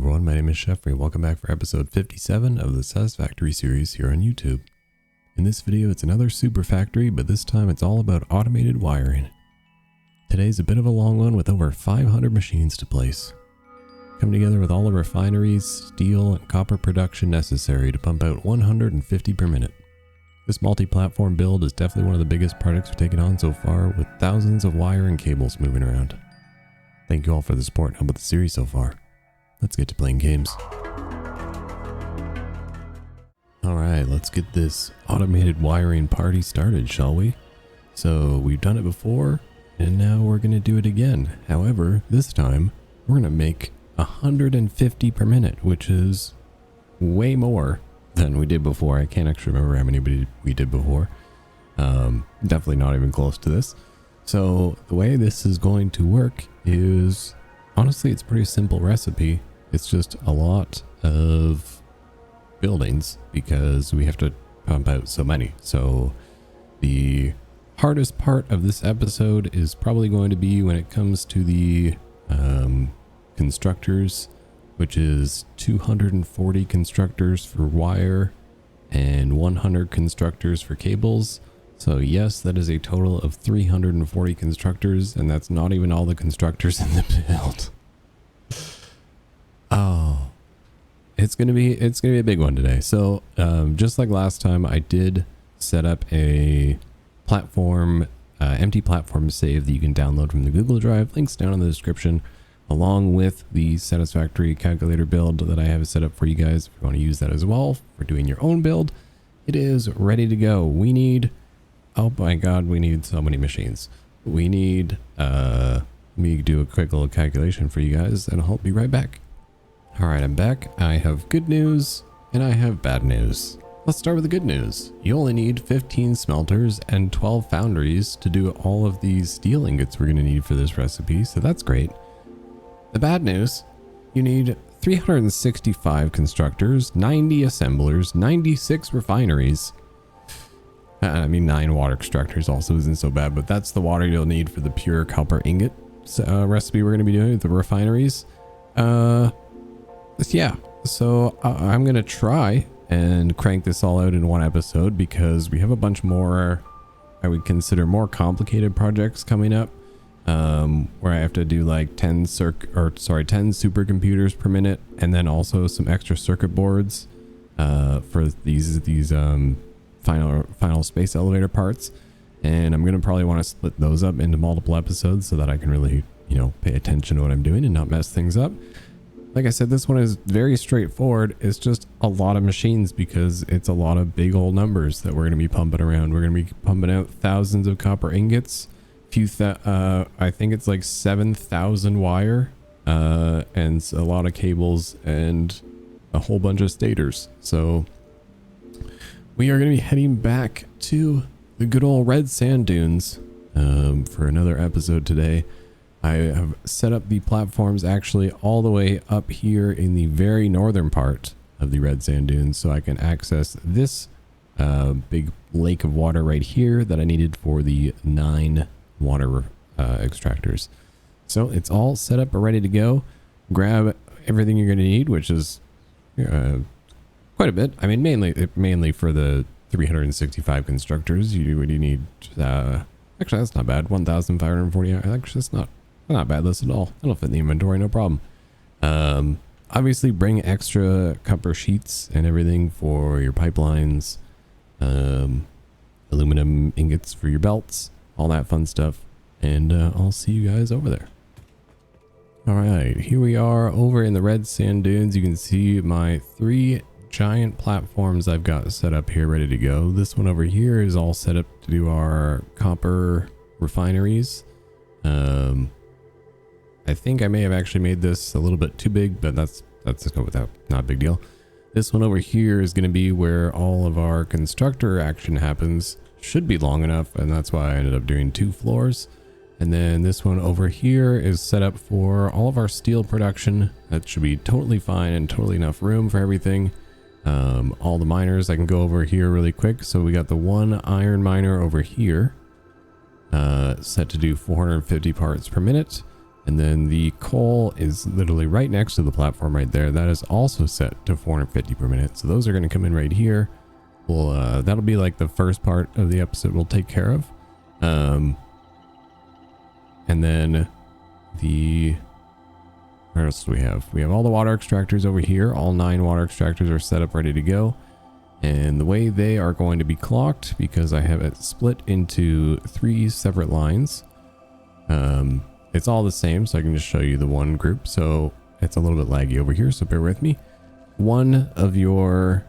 everyone, my name is Jeffrey. Welcome back for episode 57 of the Satisfactory series here on YouTube. In this video, it's another super factory, but this time it's all about automated wiring. Today's a bit of a long one with over 500 machines to place. Coming together with all the refineries, steel, and copper production necessary to pump out 150 per minute. This multi-platform build is definitely one of the biggest projects we've taken on so far, with thousands of wire and cables moving around. Thank you all for the support and help with the series so far. Let's get to playing games. Alright, let's get this automated wiring party started, shall we? So we've done it before, and now we're going to do it again. However, this time, we're going to make 150 per minute, which is way more than we did before. I can't actually remember how many we did before. Definitely not even close to this. So the way this is going to work is, honestly, it's a pretty simple recipe. It's just a lot of buildings because we have to pump out so many. So the hardest part of this episode is probably going to be when it comes to the constructors, which is 240 constructors for wire and 100 constructors for cables. So yes, that is a total of 340 constructors, and that's not even all the constructors in the build. Oh, it's gonna be a big one today. So just like last time, I did set up a platform, empty platform save that you can download from the Google Drive. Links down in the description, along with the Satisfactory calculator build that I have set up for you guys. If you want to use that as well for doing your own build, it is ready to go. We need, oh my god, we need so many machines. We need, me do a quick little calculation for you guys, and I'll be right back. Alright, I'm back. I have good news, and I have bad news. Let's start with the good news. You only need 15 smelters and 12 foundries to do all of these steel ingots we're going to need for this recipe, so that's great. The bad news, you need 365 constructors, 90 assemblers, 96 refineries. I mean, 9 water extractors also isn't so bad, but that's the water you'll need for the pure copper ingot recipe we're going to be doing with the refineries. Yeah, so I'm going to try and crank this all out in one episode because we have a bunch more, I would consider more complicated projects coming up, where I have to do like 10 supercomputers per minute, and then also some extra circuit boards for these final space elevator parts. And I'm going to probably want to split those up into multiple episodes so that I can really, pay attention to what I'm doing and not mess things up. Like I said, this one is very straightforward. It's just a lot of machines because it's a lot of big old numbers that we're going to be pumping around. We're going to be pumping out thousands of copper ingots, I think it's like 7,000 wire, and a lot of cables and a whole bunch of stators. So we are going to be heading back to the good old red sand dunes for another episode today. I have set up the platforms actually all the way up here in the very northern part of the red sand dunes, so I can access this big lake of water right here that I needed for the 9 water extractors. So it's all set up and ready to go. Grab everything you're going to need, which is quite a bit. I mean, mainly for the 365 constructors, you need actually, that's not bad. 1,540. Actually, that's not bad list at all. That'll fit in the inventory, no problem. Obviously bring extra copper sheets and everything for your pipelines, aluminum ingots for your belts, all that fun stuff. And I'll see you guys over there. All right, here we are over in the red sand dunes. You can see my 3 giant platforms I've got set up here ready to go. This one over here is all set up to do our copper refineries. I think I may have actually made this a little bit too big, but that's just go without, not a big deal. This one over here is going to be where all of our constructor action happens. Should be long enough, and that's why I ended up doing 2 floors. And then this one over here is set up for all of our steel production. That should be totally fine and totally enough room for everything. All the miners, I can go over here really quick. So we got the 1 iron miner over here, set to do 450 parts per minute. And then the coal is literally right next to the platform right there. That is also set to 450 per minute. So those are going to come in right here. We'll, that'll be like the first part of the episode we'll take care of. And then where else do we have? We have all the water extractors over here. All 9 water extractors are set up ready to go. And the way they are going to be clocked, because I have it split into 3 separate lines. It's all the same, so I can just show you the one group. So it's a little bit laggy over here, so bear with me. One of your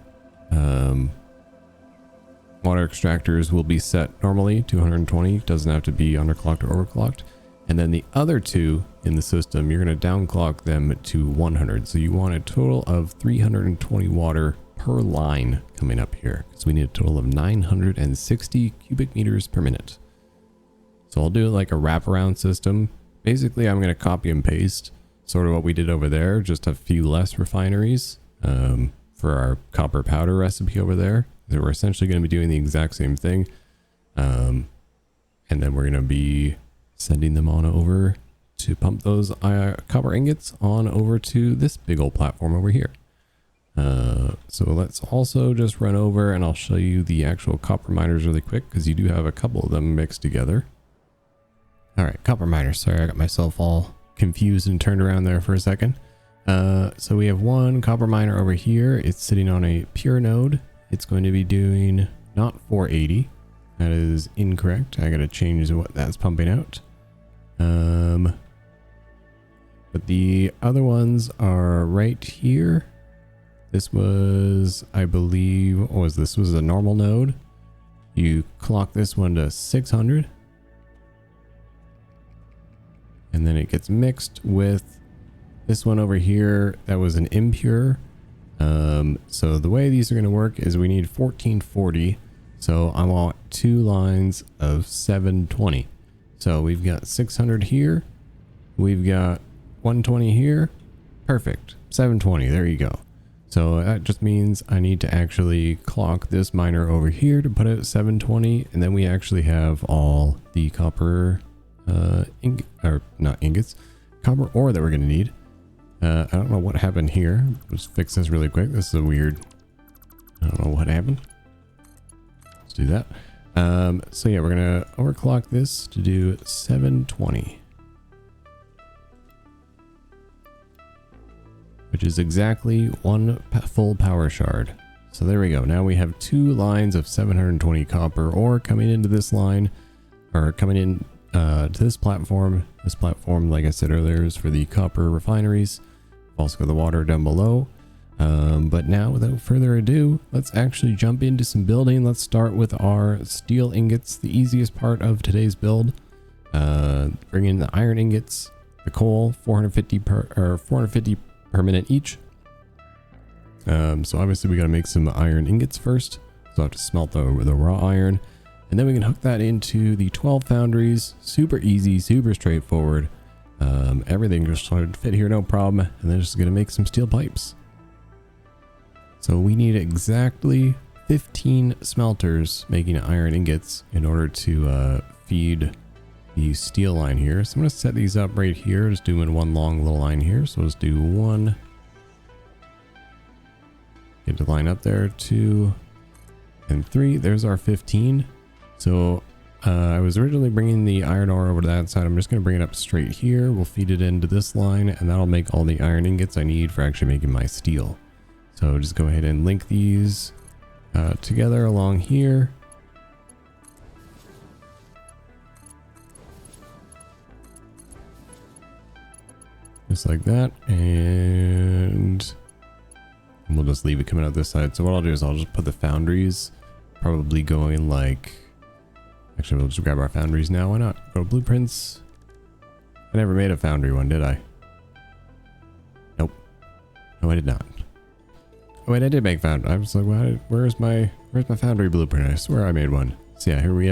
water extractors will be set normally to 120. Doesn't have to be underclocked or overclocked. And then the other 2 in the system, you're going to downclock them to 100. So you want a total of 320 water per line coming up here. So we need a total of 960 cubic meters per minute. So I'll do like a wraparound system. Basically, I'm going to copy and paste sort of what we did over there, just a few less refineries for our copper powder recipe over there. So we're essentially going to be doing the exact same thing. And then we're going to be sending them on over to pump those copper ingots on over to this big old platform over here. So let's also just run over and I'll show you the actual copper miners really quick, because you do have a couple of them mixed together. All right, copper miners. Sorry, I got myself all confused and turned around there for a second. So we have one copper miner over here. It's sitting on a pure node. It's going to be doing not 480. That is incorrect. I got to change what that's pumping out. But the other ones are right here. This was, I believe, what was this? Was a normal node. You clock this one to 600. And then it gets mixed with this one over here. That was an impure. So the way these are going to work is we need 1440. So I want 2 lines of 720. So we've got 600 here. We've got 120 here. Perfect. 720. There you go. So that just means I need to actually clock this miner over here to put it at 720. And then we actually have all the copper not ingots, copper ore that we're going to need. I don't know what happened here. Let's fix this really quick. This is a weird, I don't know what happened. Let's do that. So yeah, we're going to overclock this to do 720. Which is exactly 1 full power shard. So there we go. Now we have 2 lines of 720 copper ore coming into this line, or coming in to this platform. This platform, like I said earlier, is for the copper refineries. Also got the water down below. But now, without further ado, let's actually jump into some building. Let's start with our steel ingots, the easiest part of today's build. Bring in the iron ingots, the coal, 450 per minute each. So obviously we got to make some iron ingots first. So I have to smelt the raw iron. And then we can hook that into the 12 foundries. Super easy, super straightforward. Everything just started to fit here, no problem. And then just going to make some steel pipes. So we need exactly 15 smelters making iron ingots in order to feed the steel line here. So I'm going to set these up right here. Just doing one long little line here. So let's do 1. Get the line up there, 2 and 3. There's our 15. So I was originally bringing the iron ore over to that side. I'm just going to bring it up straight here. We'll feed it into this line, and that'll make all the iron ingots I need for actually making my steel. So just go ahead and link these together along here. Just like that. And we'll just leave it coming out this side. So what I'll do is I'll just put the foundries probably going like... Actually, we'll just grab our foundries now. Why not? Go to blueprints. I never made a foundry one, did I? Nope. No, I did not. Oh, wait, I did make foundry. I was like, where's my foundry blueprint? I swear I made one. So yeah, here we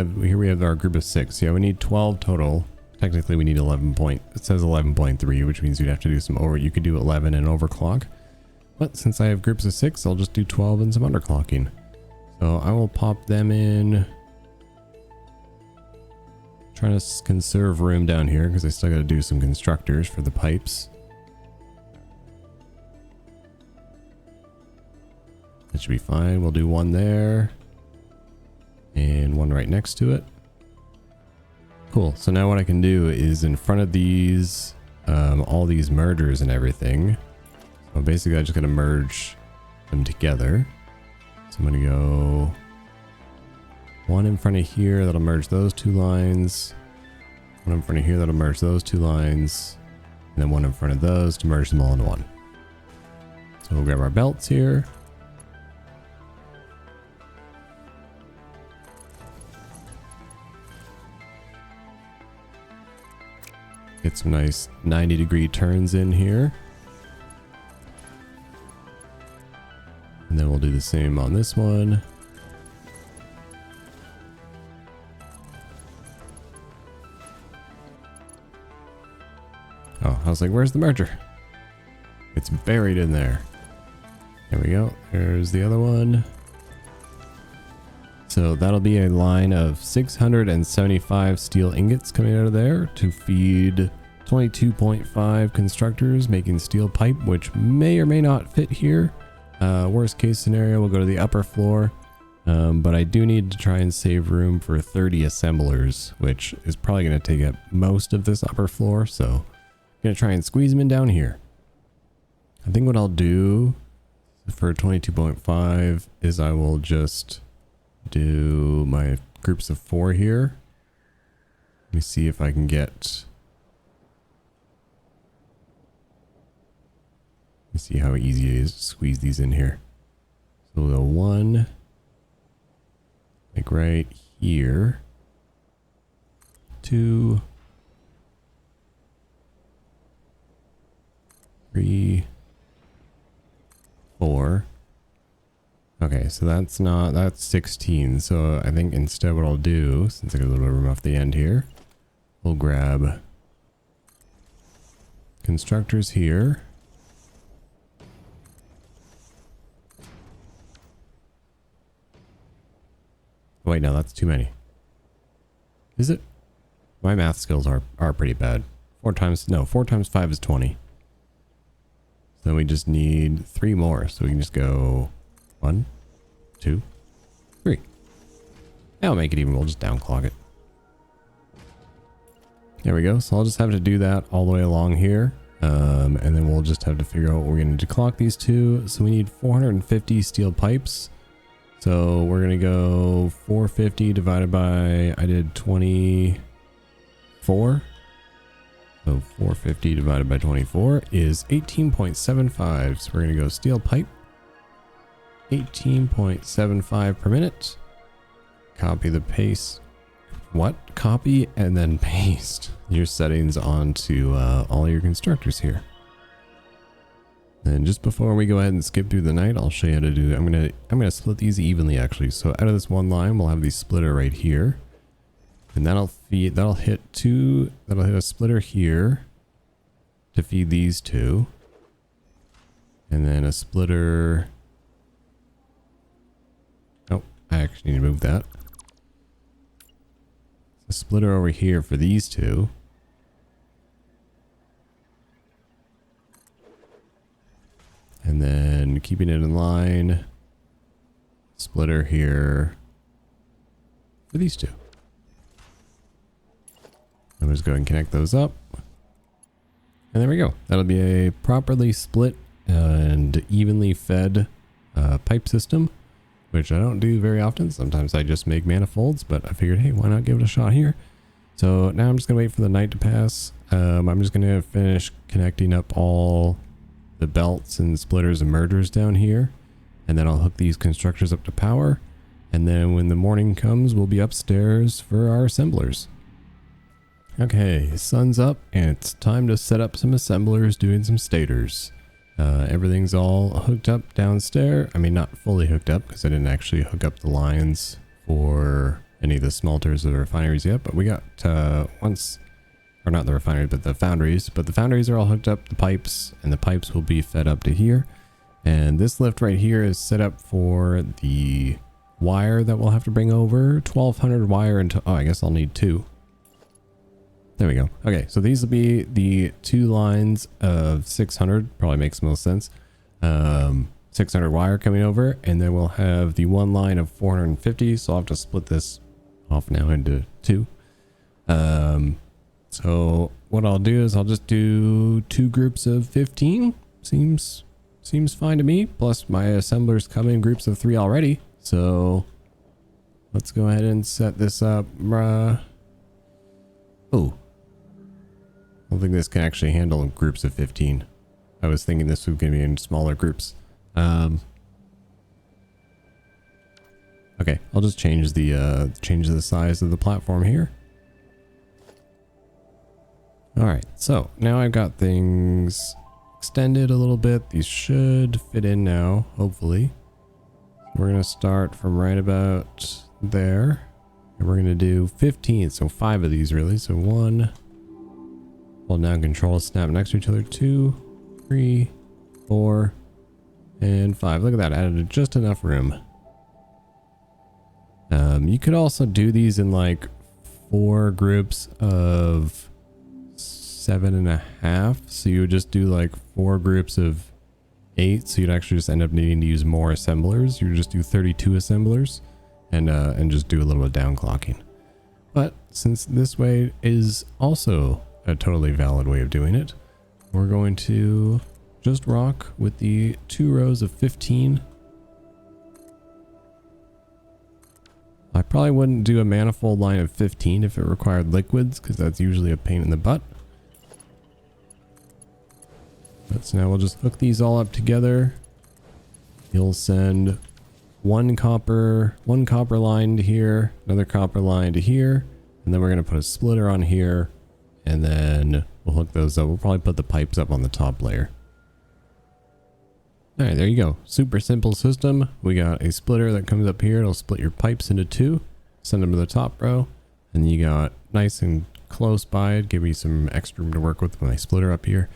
have our group of 6. Yeah, we need 12 total. Technically, we need 11 point. It says 11.3, which means you'd have to do some over. You could do 11 and overclock. But since I have groups of 6, I'll just do 12 and some underclocking. So I will pop them in. Trying to conserve room down here because I still got to do some constructors for the pipes. That should be fine. We'll do one there. And one right next to it. Cool. So now what I can do is in front of these, all these mergers and everything. So basically I just got to merge them together. So I'm going to go one in front of here. That'll merge those two lines. One in front of here. That'll merge those two lines. And then one in front of those to merge them all into one. So we'll grab our belts here. Get some nice 90-degree turns in here. And then we'll do the same on this one. Oh, I was like, where's the merger? It's buried in there. There we go. There's the other one. So that'll be a line of 675 steel ingots coming out of there to feed 22.5 constructors making steel pipe, which may or may not fit here. Worst case scenario, we'll go to the upper floor. But I do need to try and save room for 30 assemblers, which is probably going to take up most of this upper floor. So I'm going to try and squeeze them in down here. I think what I'll do for 22.5 is I will just do my groups of 4 here. Let me see if I can get... Let me see how easy it is to squeeze these in here. So we'll go 1, like right here, 2, 3, 4. Okay, so that's 16. So I think instead what I'll do, since I got a little bit of room off the end here, we'll grab constructors here. Wait, no, that's too many. Is it? My math skills are pretty bad. 4 times 5 is 20. So we just need 3 more. So we can just go 1, 2, 3. That'll make it even. We'll just downclock it. There we go. So I'll just have to do that all the way along here. And then we'll just have to figure out what we're going to declock these to. So we need 450 steel pipes. So we're going to go 450 divided by, I did 24. So 450 divided by 24 is 18.75. So we're going to go steel pipe. 18.75 per minute. Copy the paste. What? Copy and then paste your settings onto all your constructors here. And just before we go ahead and skip through the night, I'll show you how to do. I'm gonna split these evenly actually. So out of this one line, we'll have the splitter right here, and that'll hit a splitter here to feed these two, and then a splitter. Oh, I actually need to move that. A splitter over here for these two. And then keeping it in line, splitter here for these two. I'm just going to connect those up. And there we go. That'll be a properly split and evenly fed pipe system, which I don't do very often. Sometimes I just make manifolds, but I figured, hey, why not give it a shot here? So now I'm just going to wait for the night to pass. I'm just going to finish connecting up all the belts and splitters and mergers down here, and then I'll hook these constructors up to power, and then when the morning comes we'll be upstairs for our assemblers. Okay, sun's up and it's time to set up some assemblers doing some stators. Everything's all hooked up downstairs. I mean, not fully hooked up because I didn't actually hook up the lines for any of the smelters or the refineries yet, but we got or not the refineries, but the foundries. But the foundries are all hooked up, the pipes, and the pipes will be fed up to here. And this lift right here is set up for the wire that we'll have to bring over. 1200 wire into, oh, I guess I'll need 2. There we go. Okay, so these will be the 2 lines of 600. Probably makes most sense. 600 wire coming over, and then we'll have the 1 line of 450. So I'll have to split this off now into 2. So what I'll do is I'll just do 2 groups of 15. Seems fine to me. Plus my assemblers come in groups of 3 already. So let's go ahead and set this up. Oh, I don't think this can actually handle groups of 15. I was thinking this was going to be in smaller groups. Okay, I'll just change the size of the platform here. All right, so now I've got things extended a little bit. These should fit in now, hopefully. We're going to start from right about there. And we're going to do 15, so 5 of these really. So 1, hold down control, snap next to each other. 2, 3, 4, and 5. Look at that, added just enough room. You could also do these in like 4 groups of 7.5. So you would just do like 4 groups of 8. So you'd actually just end up needing to use more assemblers. You would just do 32 assemblers and just do a little bit of downclocking. But since this way is also a totally valid way of doing it, we're going to just rock with the 2 rows of 15. I probably wouldn't do a manifold line of 15 if it required liquids, because that's usually a pain in the butt. But so now we'll just hook these all up together. You'll send one copper line to here, another copper line to here, and then we're going to put a splitter on here, and then we'll hook those up. We'll probably put the pipes up on the top layer. All right, there you go. Super simple system. We got a splitter that comes up here. It'll split your pipes into 2, send them to the top row, and you got nice and close by it. Give me some extra room to work with my splitter up here.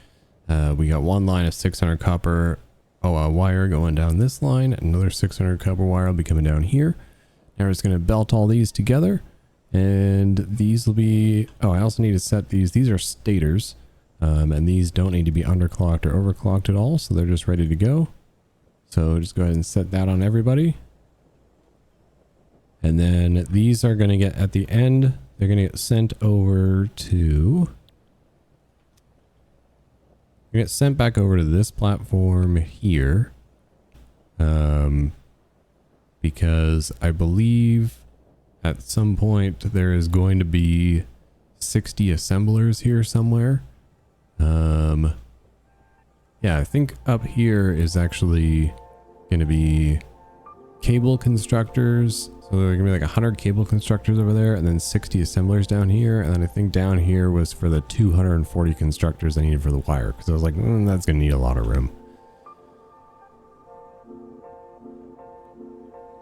We got 1 line of 600 copper wire going down this line. Another 600 copper wire will be coming down here. Now we're just going to belt all these together, and these will be, I also need to set these. These are stators. And these don't need to be underclocked or overclocked at all, so they're just ready to go. So just go ahead and set that on everybody. And then these are going to get, at the end, they're going to get sent over to... get sent back over to this platform here. Because I believe at some point there is going to be 60 assemblers here somewhere. Yeah, I think up here is actually going to be cable constructors. So there are going to be like 100 cable constructors over there, and then 60 assemblers down here. And then I think down here was for the 240 constructors I needed for the wire, because I was like, that's going to need a lot of room.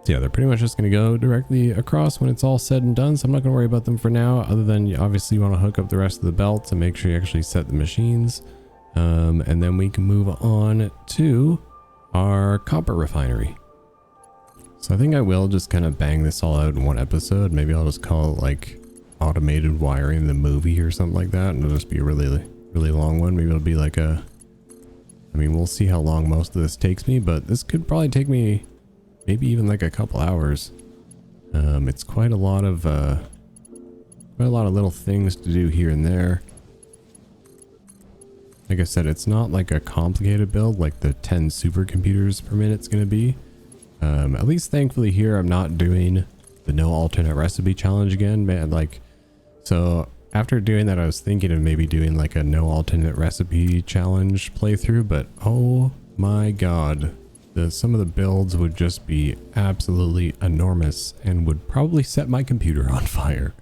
So yeah, they're pretty much just going to go directly across when it's all said and done. So I'm not going to worry about them for now, other than obviously you want to hook up the rest of the belts and make sure you actually set the machines. And then we can move on to our copper refinery. So I think I will just kind of bang this all out in one episode. Maybe I'll just call it like automated wiring the movie or something like that. And it'll just be a really, really long one. Maybe it'll be like I mean, we'll see how long most of this takes me, but this could probably take me maybe even like a couple hours. It's quite a lot of little things to do here and there. Like I said, it's not like a complicated build like the 10 supercomputers per minute is going to be. At least thankfully here I'm not doing the no alternate recipe challenge again, man. Like, so after doing that I was thinking of maybe doing like a no alternate recipe challenge playthrough, but oh my god, some of the builds would just be absolutely enormous and would probably set my computer on fire.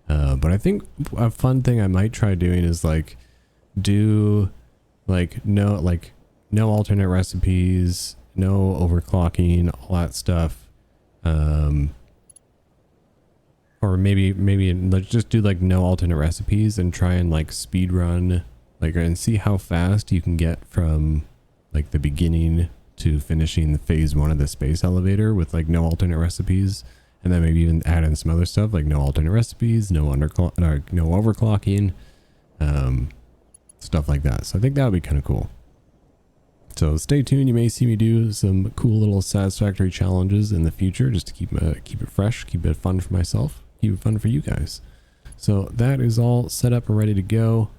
But I think a fun thing I might try doing is like do no alternate recipes, no overclocking, all that stuff. Or maybe let's just do like no alternate recipes and try and like speed run and see how fast you can get from like the beginning to finishing the phase 1 of the space elevator with like no alternate recipes, And then maybe even add in some other stuff like no alternate recipes, no no overclocking, stuff like that. So I think that would be kind of cool. So stay tuned. You may see me do some cool little Satisfactory challenges in the future, just to keep it fresh, keep it fun for myself, keep it fun for you guys. So that is all set up and ready to go.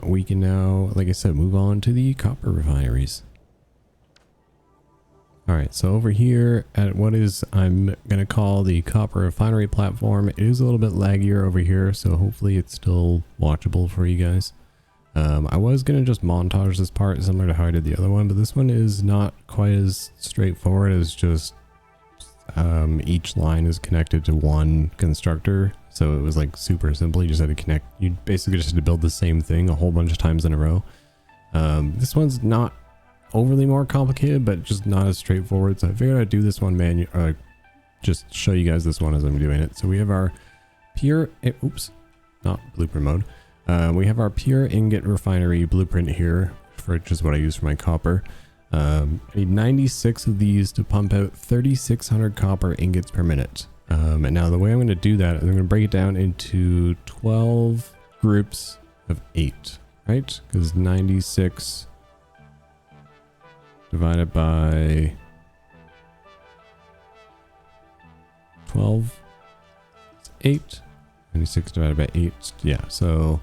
We can now, like I said, move on to the copper refineries. All right, so over here at what is I'm gonna call the copper refinery platform, it is a little bit laggier over here, so hopefully it's still watchable for you guys. I was gonna just montage this part similar to how I did the other one, but this one is not quite as straightforward as just each line is connected to one constructor. So it was like super simple. You just had to connect. You basically just had to build the same thing a whole bunch of times in a row. This one's not overly more complicated, but just not as straightforward. So I figured I'd do this one just show you guys this one as I'm doing it. So we have our pure, oops, not blueprint mode. We have our pure ingot refinery blueprint here, for which is what I use for my copper. I need 96 of these to pump out 3,600 copper ingots per minute. And now the way I'm going to do that is I'm going to break it down into 12 groups of 8, right? Because 96 divided by 12 is 8. 96 divided by 8, yeah, so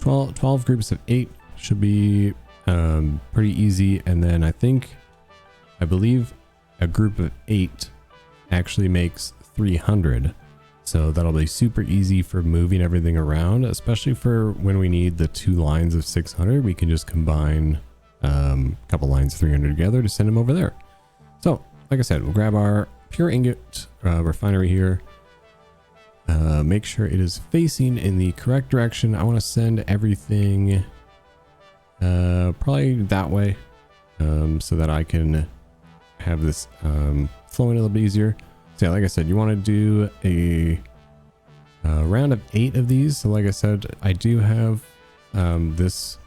12 groups of 8 should be pretty easy. And then I believe a group of 8 actually makes 300, so that'll be super easy for moving everything around, especially for when we need the 2 lines of 600. We can just combine a couple lines of 300 together to send them over there. So like I said, we'll grab our pure ingot refinery here. Make sure it is facing in the correct direction. I want to send everything probably that way, so that I can have this flowing a little bit easier. So yeah, like I said, you want to do a round of 8 of these. So like I said, I do have this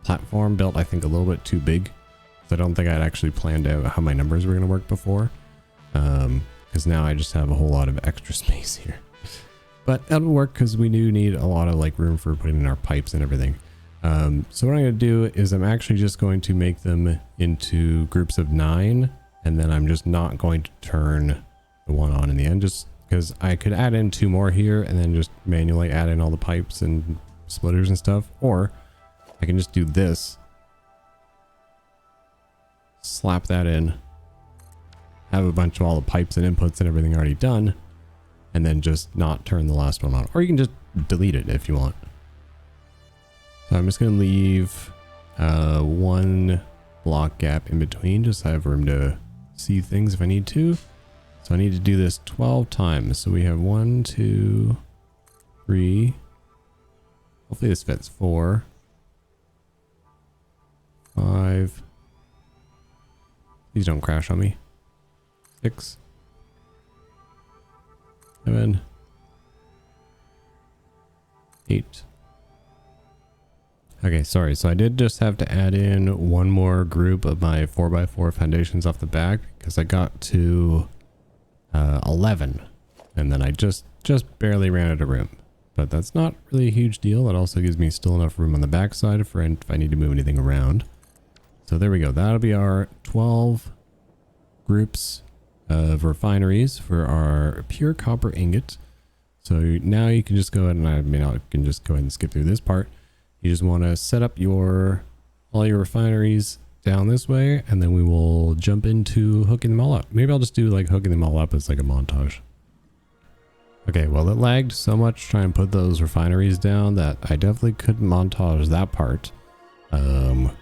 platform built, I think, a little bit too big. So I don't think I'd actually planned out how my numbers were going to work before, because now I just have a whole lot of extra space here. But that'll work because we do need a lot of like room for putting in our pipes and everything. So what I'm going to do is I'm actually just going to make them into groups of 9, and then I'm just not going to turn the one on in the end, just because I could add in 2 more here and then just manually add in all the pipes and splitters and stuff, or I can just do this, slap that in, have a bunch of all the pipes and inputs and everything already done, and then just not turn the last one on. Or you can just delete it if you want. So I'm just going to leave 1 block gap in between, just so I have room to see things if I need to. So I need to do this 12 times. So we have 1, 2, 3. Hopefully this fits. 4, 5. Please don't crash on me. 6, 7, 8. Okay, sorry. So I did just have to add in 1 more group of my 4x4 foundations off the back, because I got to 11, and then I just barely ran out of room. But that's not really a huge deal. It also gives me still enough room on the back side for if I need to move anything around. So there we go. That'll be our 12 groups of refineries for our pure copper ingot. So now you can just go ahead, and I can just go ahead and skip through this part. You just want to set up all your refineries down this way, and then we will jump into hooking them all up. Maybe I'll just do like hooking them all up as like a montage. Okay, well, it lagged so much trying to put those refineries down that I definitely couldn't montage that part,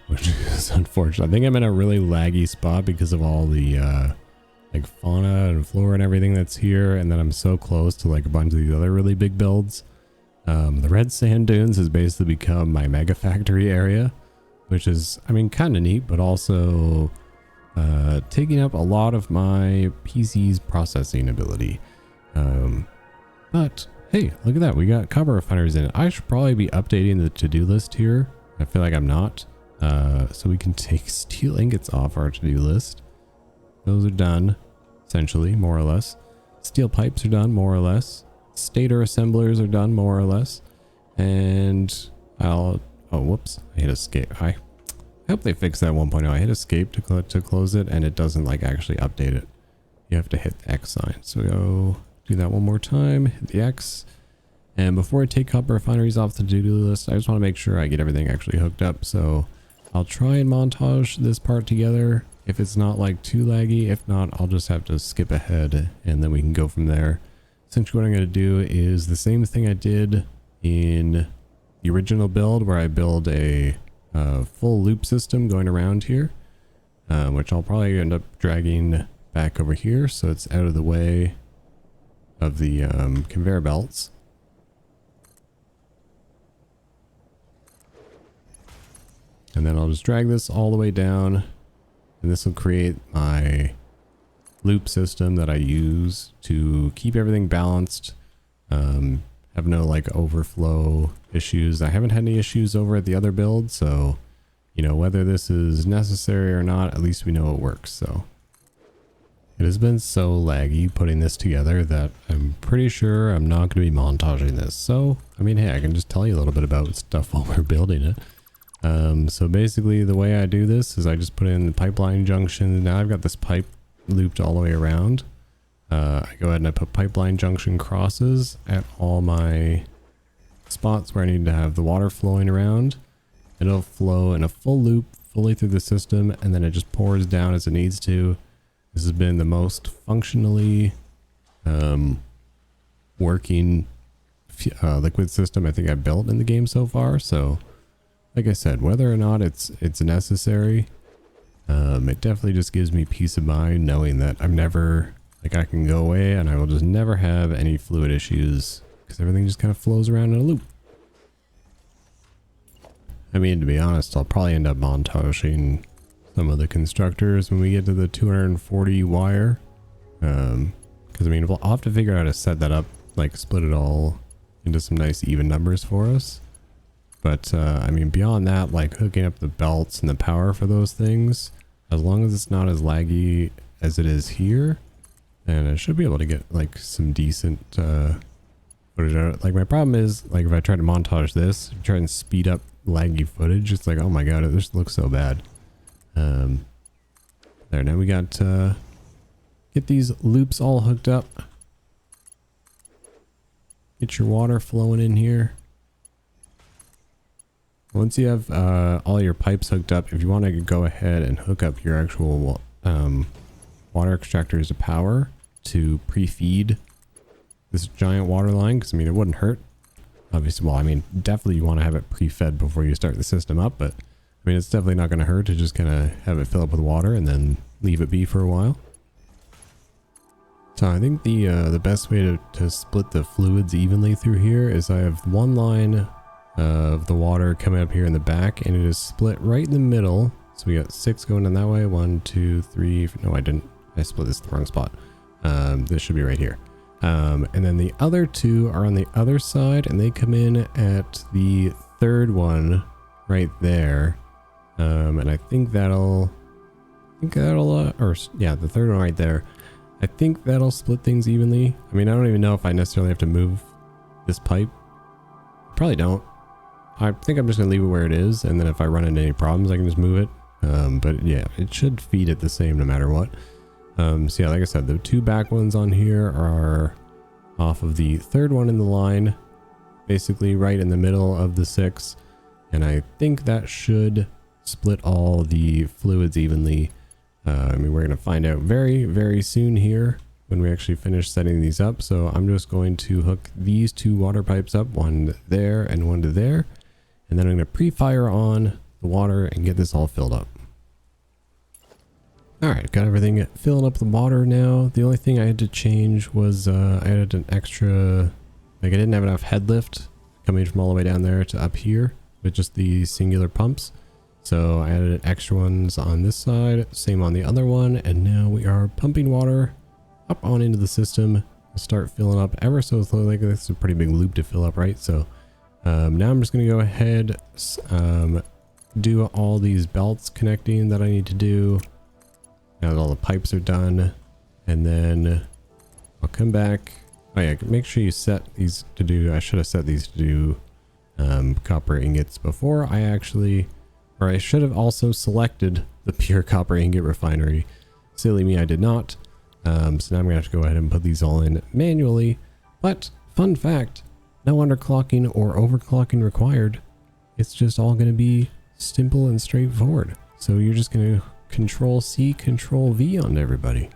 which is unfortunate. I think I'm in a really laggy spot because of all the like fauna and flora and everything that's here, and then I'm so close to like a bunch of these other really big builds. The red sand dunes has basically become my mega factory area, which is, I mean, kind of neat, but also taking up a lot of my PC's processing ability. But hey, look at that. We got copper refineries in it. I should probably be updating the to-do list here. I feel like I'm not. So we can take steel ingots off our to-do list. Those are done. essentially, more or less. Steel pipes are done, more or less. Stator assemblers are done, more or less. And oh, whoops, I hit escape. I hope they fix that 1.0. I hit escape to close it, and it doesn't like actually update it. You have to hit the X sign. So go do that one more time, hit the X. And before I take copper refineries off the to-do list, I just want to make sure I get everything actually hooked up. So I'll try and montage this part together if it's not like too laggy. If not, I'll just have to skip ahead and then we can go from there. Essentially what I'm going to do is the same thing I did in the original build, where I build a full loop system going around here, which I'll probably end up dragging back over here so it's out of the way of the conveyor belts. And then I'll just drag this all the way down, and this will create my loop system that I use to keep everything balanced, have no like overflow issues. I haven't had any issues over at the other build, so you know, whether this is necessary or not, at least we know it works. So it has been so laggy putting this together that I'm pretty sure I'm not going to be montaging this. So I mean, hey, I can just tell you a little bit about stuff while we're building it. So basically the way I do this is I just put in the pipeline junction. Now I've got this pipe looped all the way around. I go ahead and I put pipeline junction crosses at all my spots where I need to have the water flowing around. It'll flow in a full loop fully through the system, and then it just pours down as it needs to. This has been the most functionally working liquid system I think I've built in the game so far. So like I said, whether or not it's necessary, it definitely just gives me peace of mind knowing that I'm never, like, I can go away and I will just never have any fluid issues because everything just kind of flows around in a loop. I mean, to be honest, I'll probably end up montaging some of the constructors when we get to the 240 wire. Because I mean, I'll have to figure out how to set that up, like split it all into some nice even numbers for us. But I mean, beyond that, like hooking up the belts and the power for those things, as long as it's not as laggy as it is here, then I should be able to get like some decent footage out of it. Like my problem is, like if I try to montage this, try and speed up laggy footage, it's like, oh my god, it just looks so bad. There, now we got get these loops all hooked up. Get your water flowing in here. Once you have all your pipes hooked up, if you want to go ahead and hook up your actual water extractors to power to pre-feed this giant water line, because I mean, it wouldn't hurt. Obviously, well, I mean, definitely you want to have it pre-fed before you start the system up, but I mean, it's definitely not going to hurt to just kind of have it fill up with water and then leave it be for a while. So I think the best way to split the fluids evenly through here is I have one line of the water coming up here in the back, and it is split right in the middle. So we got 6 going in that way. 1, 2, 3. No, I didn't. I split this in the wrong spot. This should be right here. And then the other 2 are on the other side, and they come in at the third one right there. And I think that'll, the third one right there. I think that'll split things evenly. I mean, I don't even know if I necessarily have to move this pipe. Probably don't. I think I'm just going to leave it where it is, and then if I run into any problems, I can just move it. But yeah, it should feed it the same no matter what. So yeah, like I said, the 2 back ones on here are off of the third one in the line, basically right in the middle of the 6. And I think that should split all the fluids evenly. I mean, we're going to find out very, very soon here when we actually finish setting these up. So I'm just going to hook these 2 water pipes up, one there and one to there. And then I'm going to pre-fire on the water and get this all filled up. Alright, got everything filling up the water now. The only thing I had to change was I added an extra, like I didn't have enough head lift coming from all the way down there to up here with just the singular pumps. So I added extra ones on this side, same on the other one, and now we are pumping water up on into the system. We'll start filling up ever so slowly. This is a pretty big loop to fill up, right? So now I'm just going to go ahead, do all these belts connecting that I need to do. Now that all the pipes are done, And then I'll come back. Oh yeah, make sure you set these to do, I should have set these to do copper ingots before I actually, or I should have also selected the pure copper ingot refinery. Silly me, I did not. So now I'm gonna have to go ahead and put these all in manually. But fun fact, no underclocking or overclocking required. It's just all gonna be simple and straightforward. So you're just gonna Control C, Control V on everybody.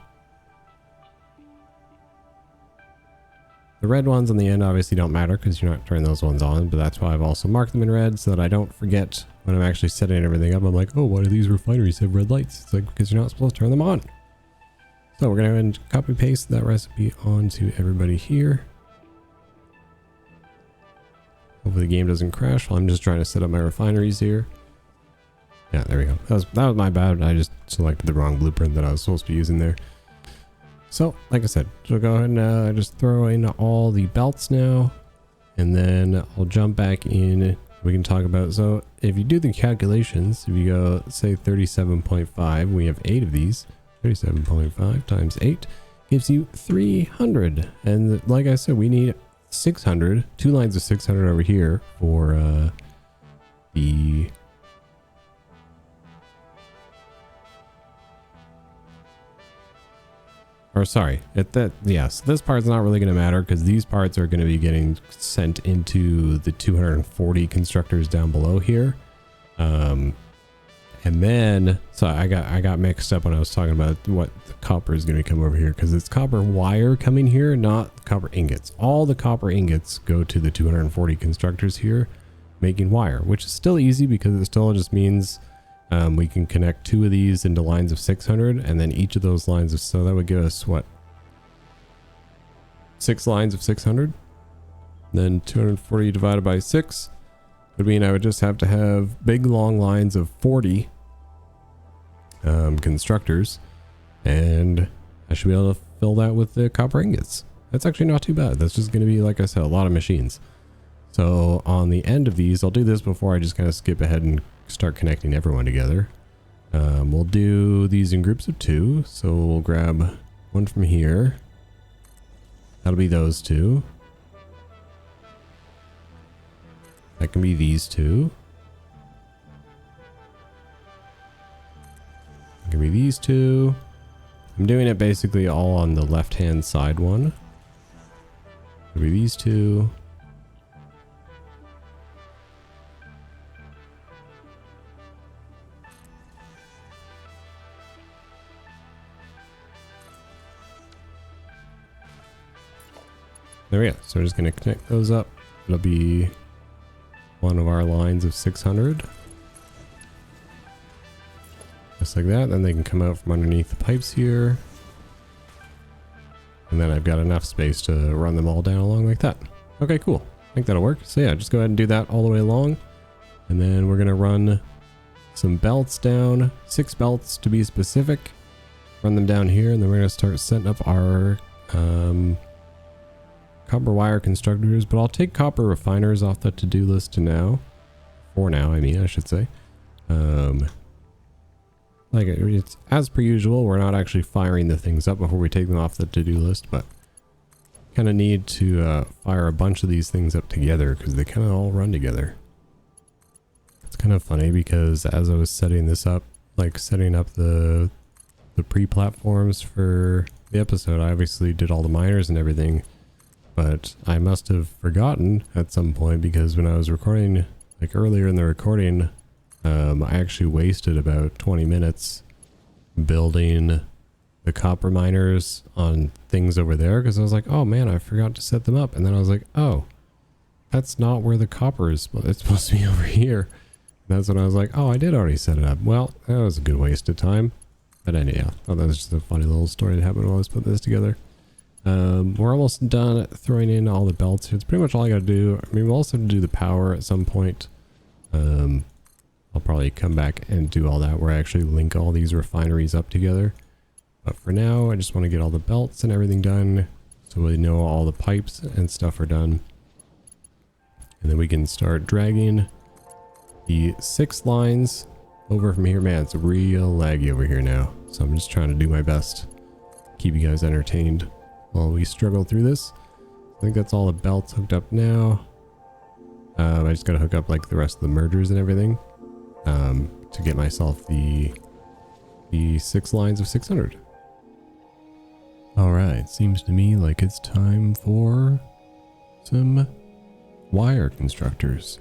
The red ones on the end obviously don't matter because you're not turning those ones on, but that's why I've also marked them in red so that I don't forget when I'm actually setting everything up. I'm like, oh, why do these refineries have red lights? It's like, because you're not supposed to turn them on. So we're going to copy paste that recipe onto everybody here. Hopefully the game doesn't crash while I'm just trying to set up my refineries here. Yeah, there we go. That was my bad. I just selected the wrong blueprint that I was supposed to be using there. So, like I said, so go ahead and just throw in all the belts now, and then I'll jump back in. We can talk about, so if you do the calculations, if you go, say 37.5, we have 8 of these. 37.5 times 8 gives you 300. And like I said, we need 600, 2 lines of 600 over here for the... Or sorry, yes, this part's not really going to matter because these parts are going to be getting sent into the 240 constructors down below here. And then, so I got mixed up when I was talking about what the copper is going to come over here because it's copper wire coming here, not copper ingots. All the copper ingots go to the 240 constructors here, making wire, which is still easy because it still just means we can connect 2 of these into lines of 600, and then each of those lines of, so that would give us what, 6 lines of 600, then 240 divided by 6 would mean I would just have to have big long lines of 40 constructors, and I should be able to fill that with the copper ingots. That's actually not too bad. That's just going to be, like I said, a lot of machines. So on the end of these, I'll do this before I just kind of skip ahead and start connecting everyone together. We'll do these in groups of 2. So we'll grab one from here. That'll be those 2. That can be these 2. It can be these 2. I'm doing it basically all on the left-hand side one. It'll be these 2. There we go. So we're just going to connect those up. It'll be one of our lines of 600. Just like that. Then they can come out from underneath the pipes here. And then I've got enough space to run them all down along like that. Okay, cool. I think that'll work. So yeah, just go ahead and do that all the way along. And then we're going to run some belts down. 6 belts to be specific. Run them down here. And then we're going to start setting up our... copper wire constructors, but I'll take copper refiners off the to-do list now. For now, I mean, I should say. Like it's as per usual, we're not actually firing the things up before we take them off the to-do list, but kind of need to fire a bunch of these things up together because they kind of all run together. It's kind of funny because as I was setting this up, like setting up the pre-platforms for the episode, I obviously did all the miners and everything. But I must have forgotten at some point because when I was recording, like earlier in the recording, I actually wasted about 20 minutes building the copper miners on things over there because I was like, oh man, I forgot to set them up. And then I was like, oh, that's not where the copper is. It's supposed to be over here. And that's when I was like, oh, I did already set it up. Well, that was a good waste of time. But anyhow, that was just a funny little story that happened while I was putting this together. We're almost done throwing in all the belts. It's pretty much all I gotta do. I mean, we'll also do the power at some point. I'll probably come back and do all that where I actually link all these refineries up together. But for now, I just want to get all the belts and everything done so we know all the pipes and stuff are done. And then we can start dragging the 6 lines over from here. Man, it's real laggy over here now. So I'm just trying to do my best keep you guys entertained while we struggle through this. I think that's all the belts hooked up now. I just gotta hook up like the rest of the mergers and everything to get myself the 6 lines of 600. Alright, seems to me like it's time for some wire constructors.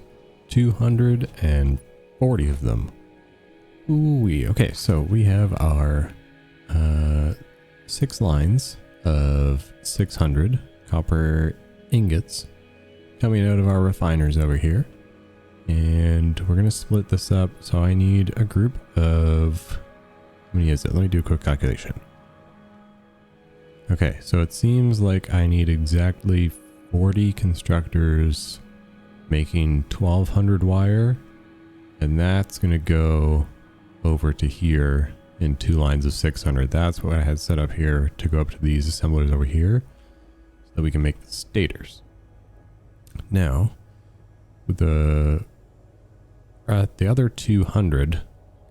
240 of them. Ooh-wee. Okay, so we have our 6 lines of 600 copper ingots coming out of our refiners over here. And we're going to split this up. So I need a group of... how many is it? Let me do a quick calculation. Okay, so it seems like I need exactly 40 constructors making 1200 wire. And that's going to go over to here in 2 lines of 600. That's what I had set up here to go up to these assemblers over here so that we can make the stators. Now, with the other 200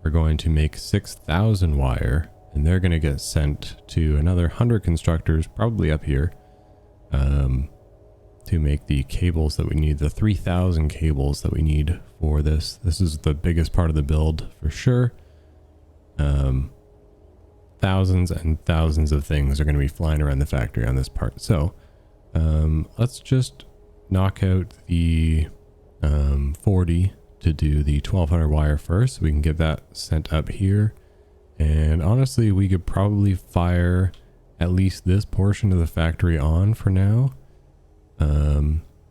are going to make 6,000 wire, and they're going to get sent to another 100 constructors, probably up here, to make the cables that we need, the 3,000 cables that we need for this. This is the biggest part of the build for sure. Thousands and thousands of things are going to be flying around the factory on this part. So let's just knock out the 40 to do the 1200 wire first, so we can get that sent up here. And honestly, we could probably fire at least this portion of the factory on for now,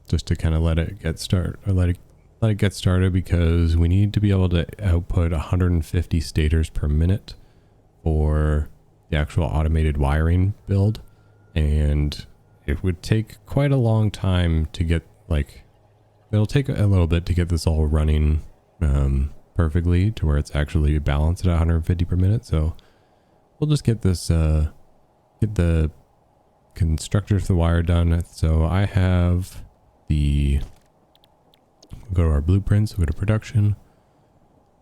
just to kind of let it get started, because we need to be able to output 150 stators per minute for the actual automated wiring build, and it would take quite a long time to get, like, it'll take a little bit to get this all running perfectly to where it's actually balanced at 150 per minute. So we'll just get this get the constructors for the wire done. So I have the, go to our blueprints, go to production,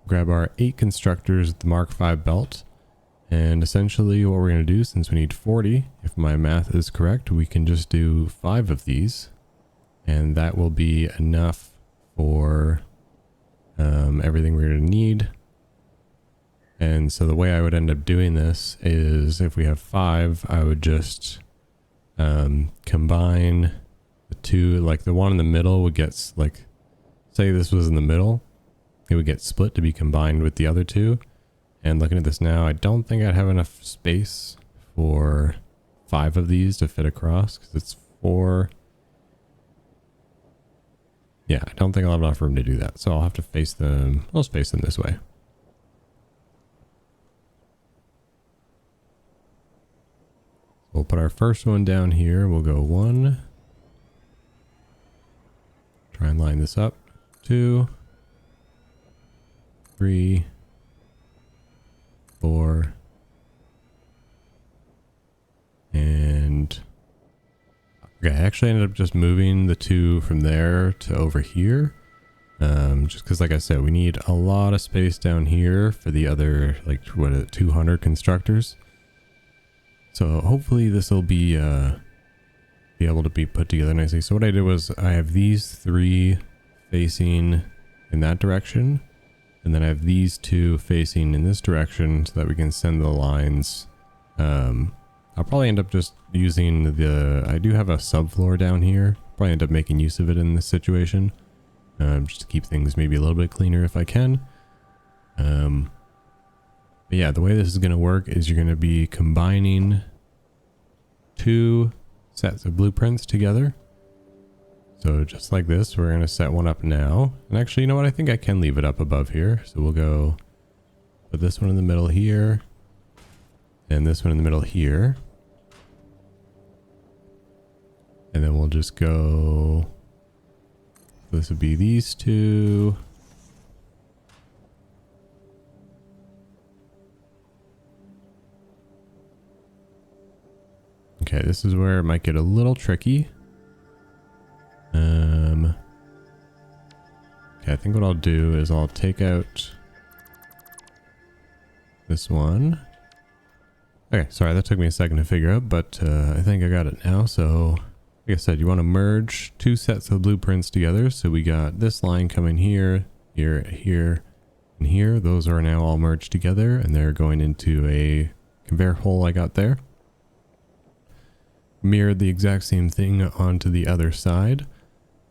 grab our 8 constructors with the Mark 5 belt, and essentially what we're going to do, since we need 40, if my math is correct, we can just do 5 of these, and that will be enough for everything we're going to need. And so the way I would end up doing this is, if we have 5, I would just combine the 2, like the one in the middle would get, like, say this was in the middle, it would get split to be combined with the other 2. And looking at this now, I don't think I'd have enough space for 5 of these to fit across, because it's 4. Yeah, I don't think I'll have enough room to do that. So I'll have to face them, I'll just face them this way. We'll put our first one down here. We'll go 1. Try and line this up. 2. 3. 4. And okay, I actually ended up just moving the 2 from there to over here. Just because, like I said, we need a lot of space down here for the other, like, what is it, 200 constructors. So hopefully this will be able to be put together nicely. So what I did was, I have these 3 facing in that direction, and then I have these 2 facing in this direction, so that we can send the lines. I'll probably end up just using I do have a subfloor down here. Probably end up making use of it in this situation, just to keep things maybe a little bit cleaner if I can. But yeah, the way this is going to work is you're going to be combining 2 sets of blueprints together. So just like this, we're going to set one up now. And actually, you know what? I think I can leave it up above here. So we'll go put this one in the middle here, and this one in the middle here. And then we'll just go, this would be these 2. Okay, this is where it might get a little tricky. Okay, I think what I'll do is I'll take out this one. Okay, sorry, that took me a second to figure out, but I think I got it now. So, like I said, you want to merge two sets of blueprints together. So we got this line coming here, here, here, and here. Those are now all merged together, and they're going into a conveyor hole I got there. Mirrored the exact same thing onto the other side.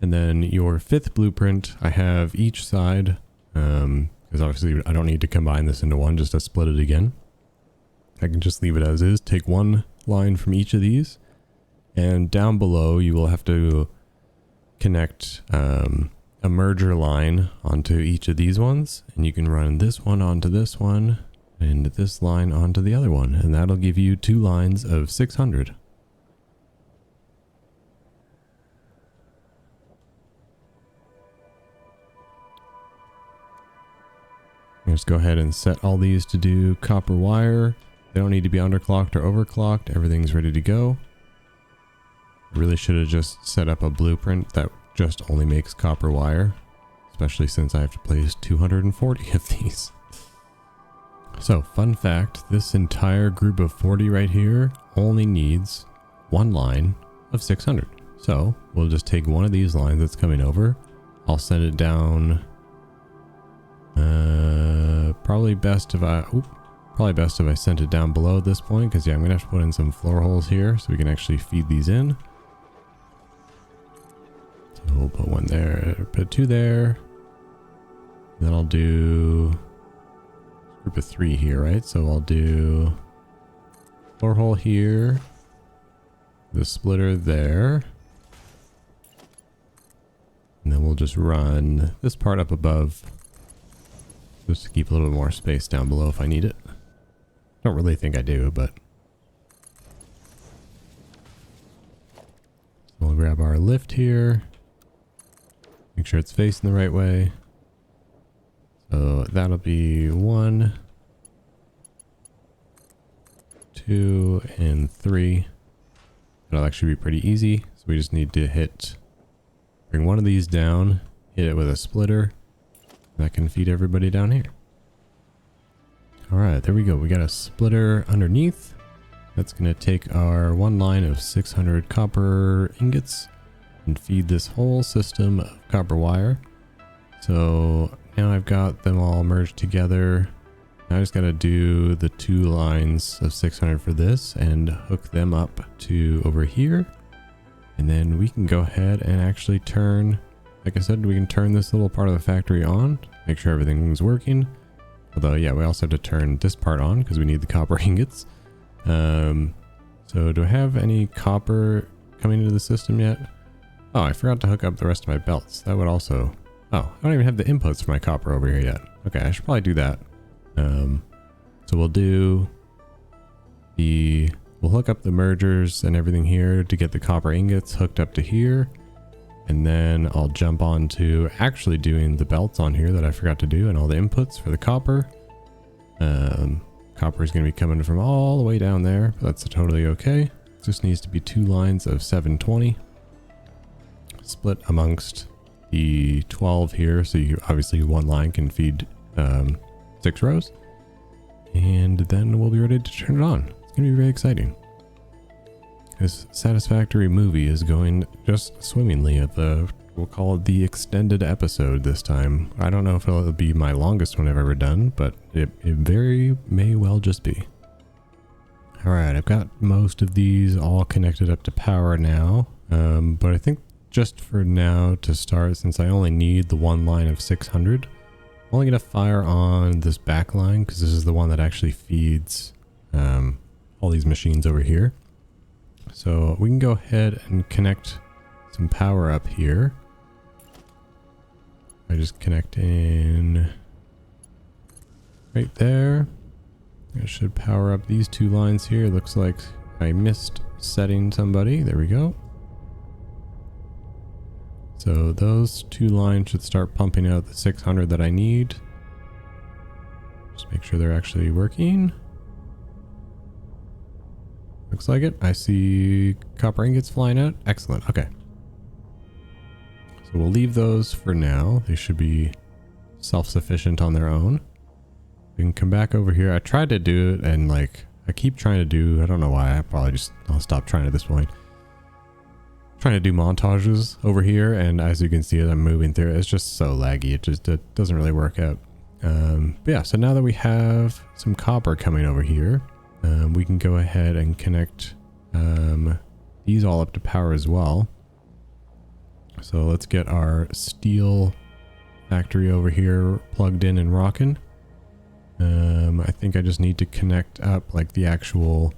And then your fifth blueprint, I have each side, because obviously I don't need to combine this into one just to split it again. I can just leave it as is, take one line from each of these, and down below you will have to connect a merger line onto each of these ones, and you can run this one onto this one, and this line onto the other one, and that'll give you two lines of 600. Just go ahead and set all these to do copper wire. They don't need to be underclocked or overclocked. Everything's ready to go. I really should have just set up a blueprint that just only makes copper wire, especially since I have to place 240 of these. So, fun fact, this entire group of 40 right here only needs one line of 600. So, we'll just take one of these lines that's coming over. I'll send it down. Probably best if I sent it down below at this point, because yeah, I'm gonna have to put in some floor holes here so we can actually feed these in. So we'll put one there, put two there. Then I'll do a group of 3 here, right? So I'll do floor hole here, the splitter there, and then we'll just run this part up above, just to keep a little bit more space down below if I need it. Don't really think I do, but so we'll grab our lift here, make sure it's facing the right way. So that'll be 1, 2, and 3. That'll actually be pretty easy. So we just need to bring one of these down, hit it with a splitter. That can feed everybody down here. Alright, there we go. We got a splitter underneath. That's going to take our one line of 600 copper ingots and feed this whole system of copper wire. So now I've got them all merged together. Now I just got to do the 2 lines of 600 for this and hook them up to over here. And then we can go ahead and actually turn, like I said, we can turn this little part of the factory on, make sure everything's working. Although, yeah, we also have to turn this part on because we need the copper ingots. So do I have any copper coming into the system yet? Oh, I forgot to hook up the rest of my belts. That would also... Oh, I don't even have the inputs for my copper over here yet. Okay, I should probably do that. So we'll do the... We'll hook up the mergers and everything here to get the copper ingots hooked up to here. And then I'll jump on to actually doing the belts on here that I forgot to do and all the inputs for the copper. Copper is going to be coming from all the way down there, but that's totally okay. It just needs to be 2 lines of 720 split amongst the 12 here. So you obviously one line can feed 6 rows, and then we'll be ready to turn it on. It's going to be very exciting. This Satisfactory movie is going just swimmingly at we'll call it the extended episode this time. I don't know if it'll be my longest one I've ever done, but it very may well just be. Alright, I've got most of these all connected up to power now, but I think just for now to start, since I only need the one line of 600, I'm only going to fire on this back line because this is the one that actually feeds all these machines over here. So we can go ahead and connect some power up here. I just connect in right there. I should power up these 2 lines here. Looks like I missed setting somebody. There we go. So those 2 lines should start pumping out the 600 that I need. Just make sure they're actually working. Looks like it. I see copper ingots flying out. Excellent. Okay. So we'll leave those for now. They should be self-sufficient on their own. We can come back over here. I tried to do it and I I keep trying to do, I don't know why, I'll stop trying at this point. Trying to do montages over here, and as you can see as I'm moving through, it's just so laggy. It doesn't really work out. But yeah, so now that we have some copper coming over here, we can go ahead and connect these all up to power as well. So let's get our steel factory over here plugged in and rocking. I think I just need to connect up like the actual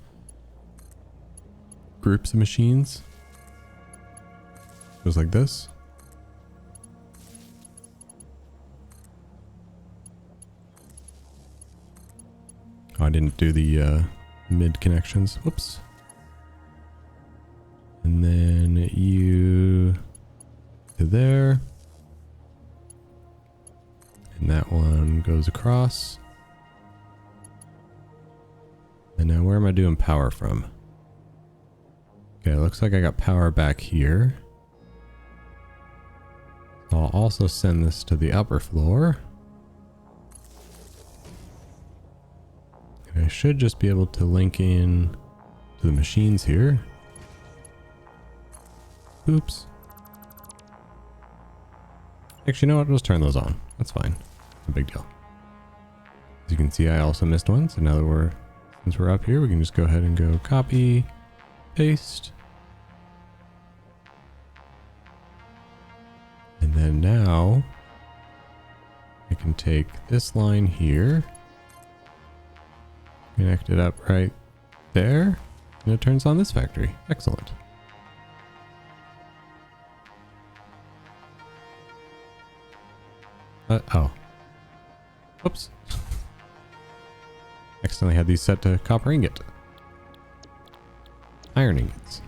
groups of machines. Just like this. Oh, I didn't do the mid connections. Whoops. And then you to there. And that one goes across. And now where am I doing power from? Okay, it looks like I got power back here. I'll also send this to the upper floor. And I should just be able to link in to the machines here. Oops. Actually, you know what? Let's turn those on. That's fine. No big deal. As you can see, I also missed one. So now that since we're up here, we can just go ahead and go copy, paste. And then now I can take this line here, connect it up right there, and it turns on this factory. Excellent. Oh. Whoops. Accidentally had these set to copper ingot. Iron ingots.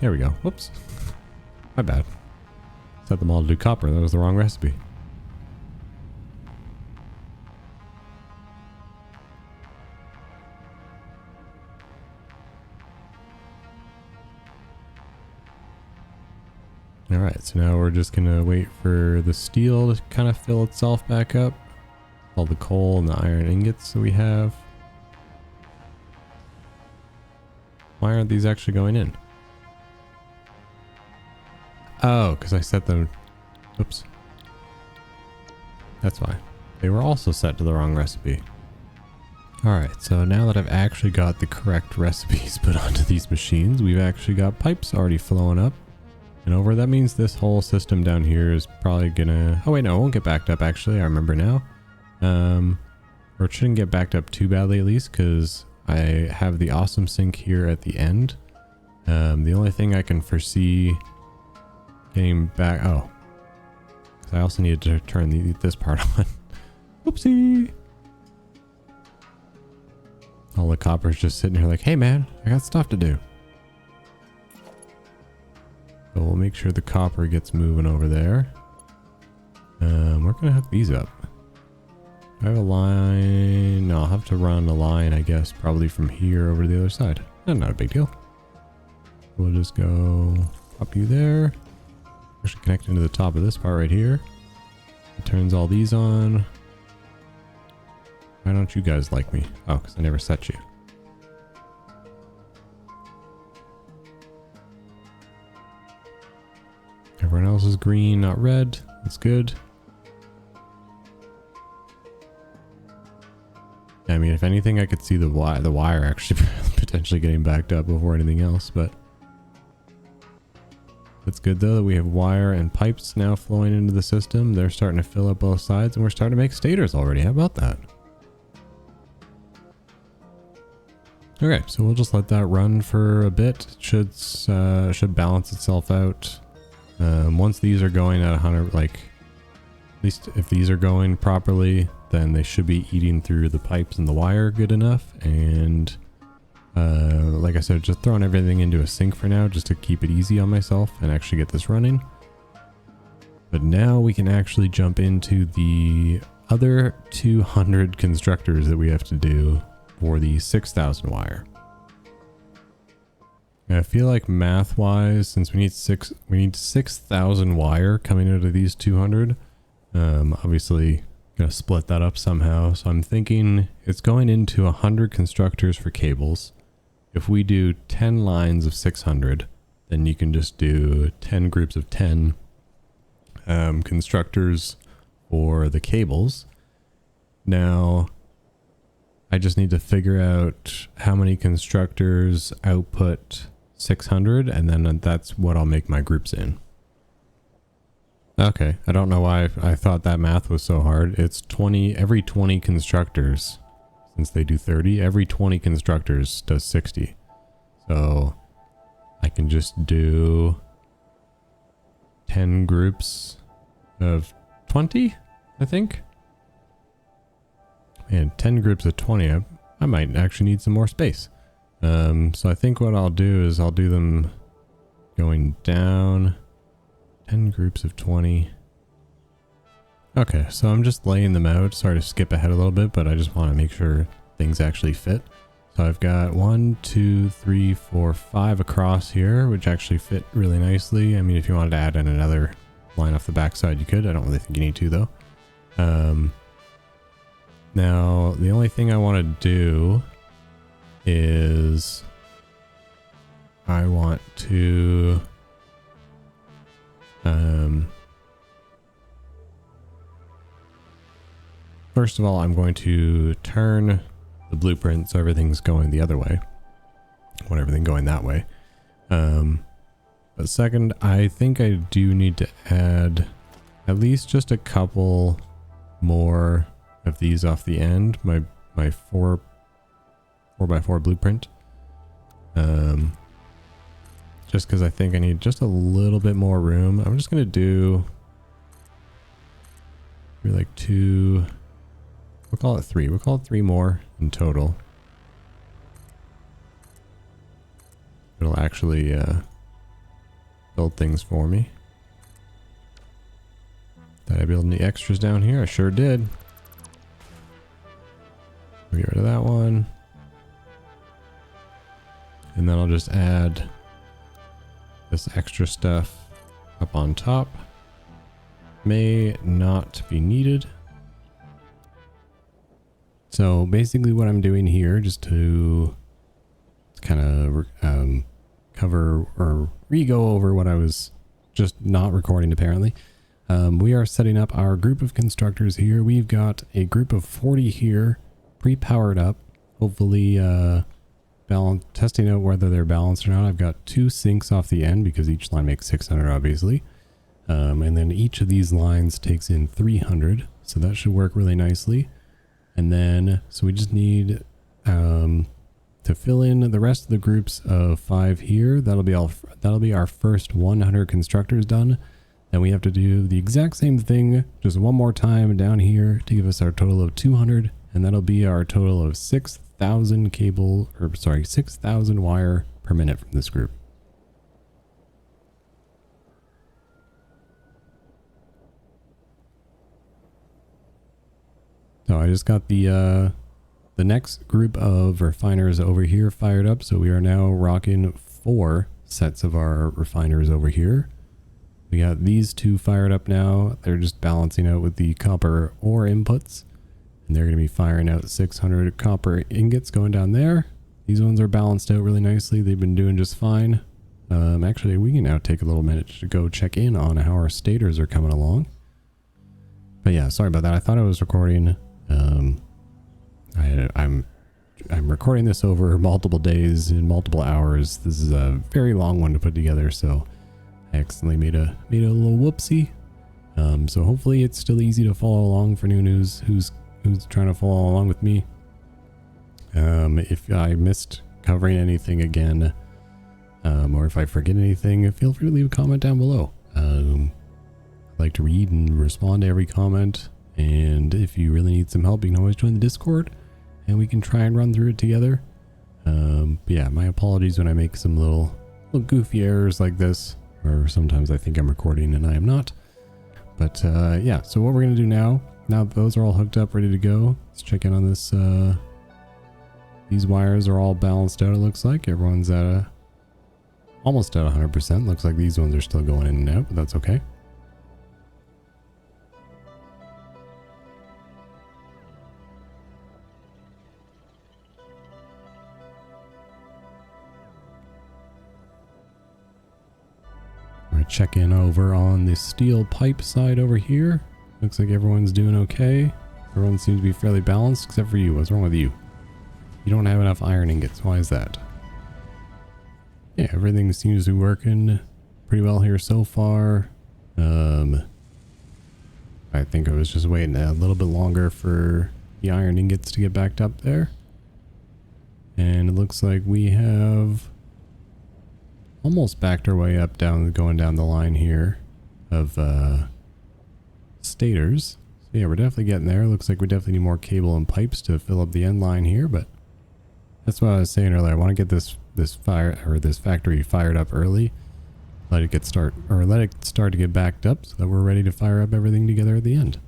There we go. Whoops. My bad. Set them all to do copper. That was the wrong recipe. Alright, so now we're just gonna wait for the steel to kind of fill itself back up. All the coal and the iron ingots that we have. Why aren't these actually going in? Oh, because I set them... Oops. That's why. They were also set to the wrong recipe. Alright, so now that I've actually got the correct recipes put onto these machines, we've actually got pipes already flowing up and over. That means this whole system down here is probably gonna... Oh wait, no, it won't get backed up actually, I remember now. Or it shouldn't get backed up too badly at least, because I have the awesome sink here at the end. The only thing I can foresee getting back... Oh. I also needed to turn this part on. Whoopsie! All the copper's just sitting here like, hey man, I got stuff to do. So we'll make sure the copper gets moving over there. We're gonna hook these up. I have a line... No, I'll have to run a line, I guess, probably from here over to the other side. Not a big deal. We'll just go pop you there. Actually connect into the top of this part right here. It turns all these on. Why don't you guys like me? Oh, because I never set you. Everyone else is green, not red. That's good. I mean, if anything, I could see the wire actually potentially getting backed up before anything else, but it's good though that we have wire and pipes now flowing into the system. They're starting to fill up both sides, and we're starting to make stators already. How about that? Okay, so we'll just let that run for a bit. It should balance itself out. Once these are going at 100, like, at least if these are going properly, then they should be eating through the pipes and the wire good enough. And like I said, just throwing everything into a sink for now, just to keep it easy on myself and actually get this running. But now we can actually jump into the other 200 constructors that we have to do for the 6,000 wire. I feel like math wise, since we need 6,000 wire coming out of these 200. Obviously gonna split that up somehow. So I'm thinking it's going into 100 constructors for cables. If we do 10 lines of 600, then you can just do 10 groups of 10 constructors for the cables. Now, I just need to figure out how many constructors output 600, and then that's what I'll make my groups in. Okay, I don't know why I thought that math was so hard. It's 20, every 20 constructors, since they do 30, every 20 constructors does 60. So I can just do 10 groups of 20, I think. And 10 groups of 20, I might actually need some more space. So I think what I'll do is I'll do them going down. 10 groups of 20. Okay, so I'm just laying them out. Sorry to skip ahead a little bit, but I just want to make sure things actually fit. So I've got 1, 2, 3, 4, 5 across here, which actually fit really nicely. I mean, if you wanted to add in another line off the backside, you could. I don't really think you need to, though. Now, the only thing I want to do is I want to first of all, I'm going to turn the blueprint so everything's going the other way. I want everything going that way. But second, I think I do need to add at least just a couple more of these off the end. My 4x4 blueprint. Just because I think I need just a little bit more room. I'm just going to do maybe like 2, we'll call it 3. We'll call it 3 more in total. It'll actually build things for me. Did I build any extras down here? I sure did. We'll get rid of that one. And then I'll just add this extra stuff up on top. May not be needed. So basically what I'm doing here, just to kind of cover or re-go over what I was just not recording apparently. We are setting up our group of constructors here. We've got a group of 40 here, pre-powered up. Hopefully testing out whether they're balanced or not. I've got 2 sinks off the end because each line makes 600 obviously. And then each of these lines takes in 300. So that should work really nicely. And then, so we just need to fill in the rest of the groups of 5 here. That'll be our first 100 constructors done. Then we have to do the exact same thing just one more time down here to give us our total of 200. And that'll be our total of 6,000 6,000 wire per minute from this group. So I just got the next group of refiners over here fired up. So we are now rocking 4 sets of our refiners over here. We got these 2 fired up now. They're just balancing out with the copper ore inputs. And they're going to be firing out 600 copper ingots going down there. These ones are balanced out really nicely. They've been doing just fine. Actually, we can now take a little minute to go check in on how our stators are coming along. But yeah, sorry about that. I thought I was recording. I'm recording this over multiple days in multiple hours. This is a very long one to put together, so I accidentally made a little whoopsie. So hopefully it's still easy to follow along for new news who's trying to follow along with me. If I missed covering anything again, or if I forget anything, feel free to leave a comment down below. I like to read and respond to every comment. And if you really need some help, you can always join the Discord and we can try and run through it together. But yeah, my apologies when I make some little goofy errors like this, or sometimes I think I'm recording and I am not. But yeah, so what we're going to do now that those are all hooked up, ready to go, let's check in on this. These wires are all balanced out, it looks like. Everyone's at almost at 100%. Looks like these ones are still going in and out, but that's okay. We're gonna check in over on the steel pipe side over here. Looks like everyone's doing okay. Everyone seems to be fairly balanced except for you. What's wrong with you? You don't have enough iron ingots. Why is that? Yeah, everything seems to be working pretty well here so far. I think I was just waiting a little bit longer for the iron ingots to get backed up there. And it looks like we have almost backed our way up going down the line here of stators. So yeah, we're definitely getting there. Looks like we definitely need more cable and pipes to fill up the end line here, but that's what I was saying earlier. I want to get this factory fired up early. Let it start to get backed up so that we're ready to fire up everything together at the end.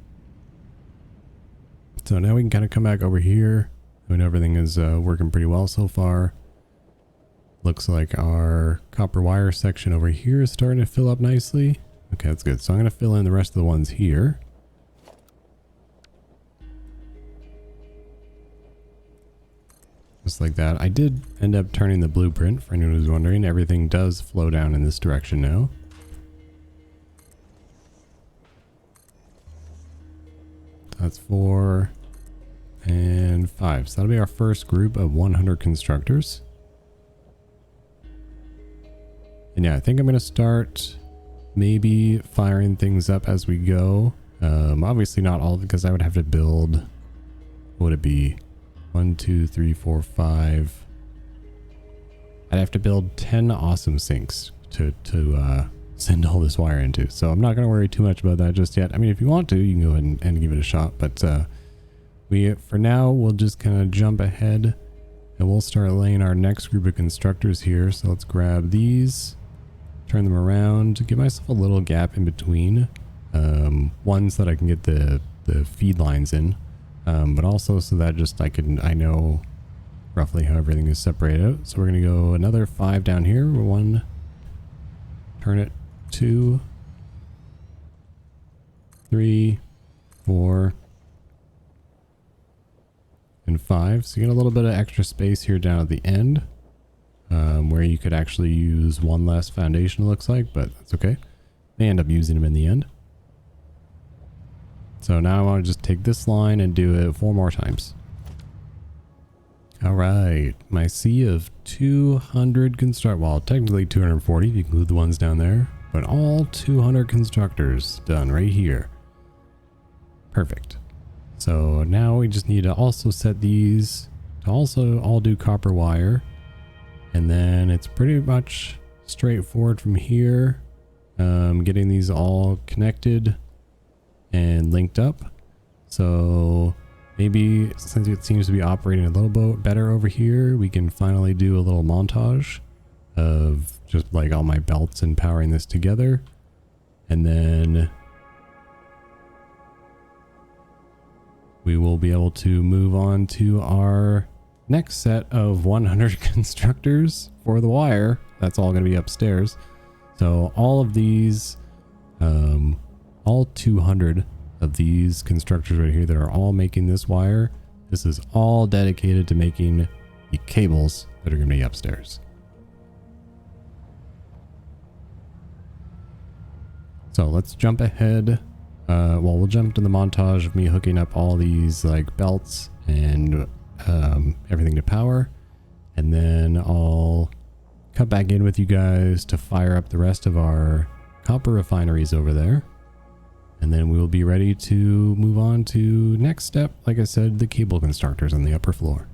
So now we can kind of come back over here when everything is working pretty well so far. Looks like our copper wire section over here is starting to fill up nicely. Okay, that's good. So I'm going to fill in the rest of the ones here. Just like that. I did end up turning the blueprint, for anyone who's wondering. Everything does flow down in this direction now. That's 4 and 5. So that'll be our first group of 100 constructors. And yeah, I think I'm going to start maybe firing things up as we go. Obviously not all, because I would have to build, what would it be? 1, 2, 3, 4, 5. I'd have to build 10 awesome sinks to send all this wire into. So I'm not going to worry too much about that just yet. I mean, if you want to, you can go ahead and give it a shot. But for now, we'll just kind of jump ahead and we'll start laying our next group of constructors here. So let's grab these, turn them around to give myself a little gap in between. Ones that I can get the feed lines in. But also so that just I know roughly how everything is separated out. So we're going to go another 5 down here. 1, turn it, 2, 3, 4, and 5. So you get a little bit of extra space here down at the end, where you could actually use one less foundation, it looks like, but that's okay. They end up using them in the end. So now I want to just take this line and do it 4 more times. All right, my sea of 200 well, technically 240 if you include the ones down there, but all 200 constructors done right here. Perfect. So now we just need to also set these to also all do copper wire, and then it's pretty much straightforward from here. Getting these all connected and linked up. So maybe since it seems to be operating a little bit better over here, we can finally do a little montage of just like all my belts and powering this together. And then we will be able to move on to our next set of 100 constructors for the wire. That's all going to be upstairs. So all of these, all 200 of these constructors right here that are all making this wire, this is all dedicated to making the cables that are going to be upstairs. So let's jump ahead. We'll jump to the montage of me hooking up all these like belts and everything to power, and then I'll cut back in with you guys to fire up the rest of our copper refineries over there. And then we will be ready to move on to next step, like I said, the cable constructors on the upper floor.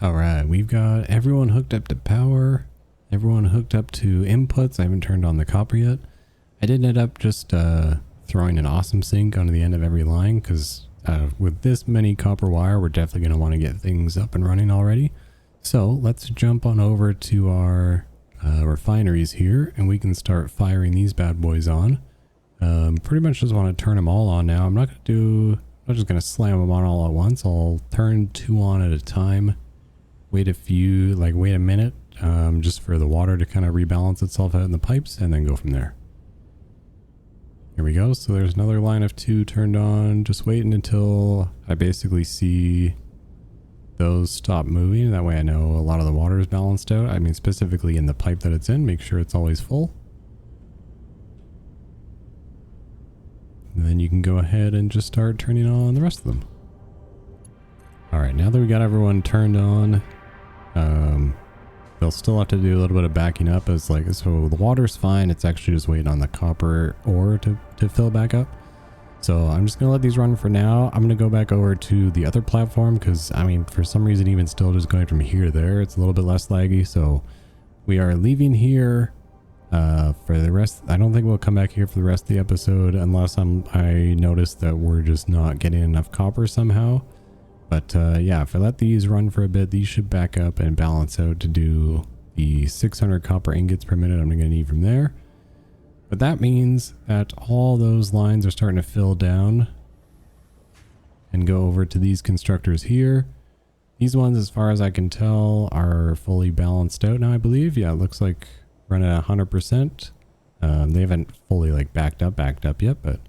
All right, we've got everyone hooked up to power, everyone hooked up to inputs. I haven't turned on the copper yet. I did end up just throwing an awesome sink onto the end of every line because with this many copper wire, we're definitely going to want to get things up and running already. So let's jump on over to our refineries here and we can start firing these bad boys on. Pretty much just want to turn them all on now. I'm not just going to slam them on all at once. I'll turn 2 on at a time. Wait a minute, just for the water to kind of rebalance itself out in the pipes and then go from there. Here we go. So there's another line of 2 turned on. Just waiting until I basically see those stop moving. That way I know a lot of the water is balanced out. I mean, specifically in the pipe that it's in, make sure it's always full. And then you can go ahead and just start turning on the rest of them. All right, now that we got everyone turned on, they'll still have to do a little bit of backing up so the water's fine. It's actually just waiting on the copper ore to fill back up. So I'm just going to let these run for now. I'm going to go back over to the other platform because, I mean, for some reason, even still just going from here to there, it's a little bit less laggy. So we are leaving here for the rest. I don't think we'll come back here for the rest of the episode unless I notice that we're just not getting enough copper somehow. But yeah, if I let these run for a bit, these should back up and balance out to do the 600 copper ingots per minute I'm going to need from there. But that means that all those lines are starting to fill down and go over to these constructors here. These ones, as far as I can tell, are fully balanced out now, I believe. Yeah, it looks like running at 100%. They haven't fully backed up yet, but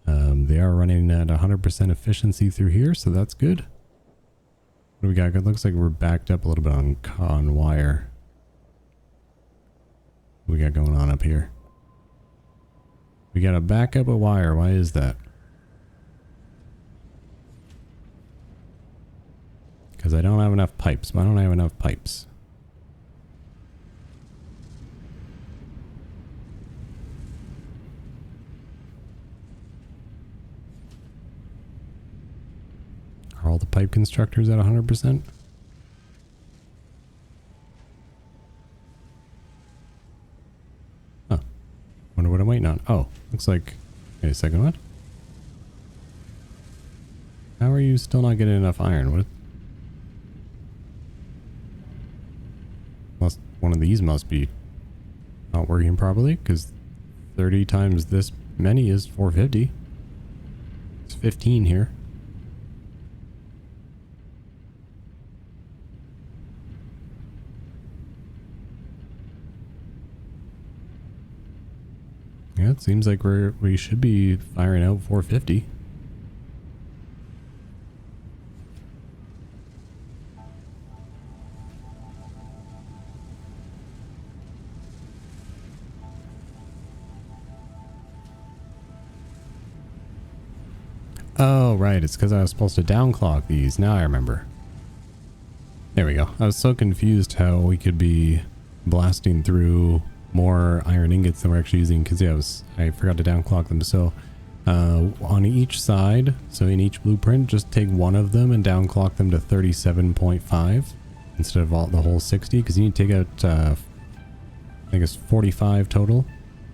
they are running at 100% efficiency through here, so that's good. What do we got? It looks like we're backed up a little bit on wire. What we got going on up here? We got a backup of wire. Why is that? Because I don't have enough pipes. Why don't I have enough pipes? Are all the pipe constructors at 100%? Huh. Wonder what I'm waiting on. Oh, looks like... Wait a second, what? How are you still not getting enough iron? What? One of these must be not working properly, because 30 times this many is 450. It's 15 here. Yeah, it seems like we should be firing out 450. Oh, right. It's because I was supposed to downclock these. Now I remember. There we go. I was so confused how we could be blasting through more iron ingots than we're actually using, because yeah, I forgot to downclock them. So on each side, so in each blueprint, just take one of them and downclock them to 37.5 instead of the whole 60, because you need to take out I think it's 45 total.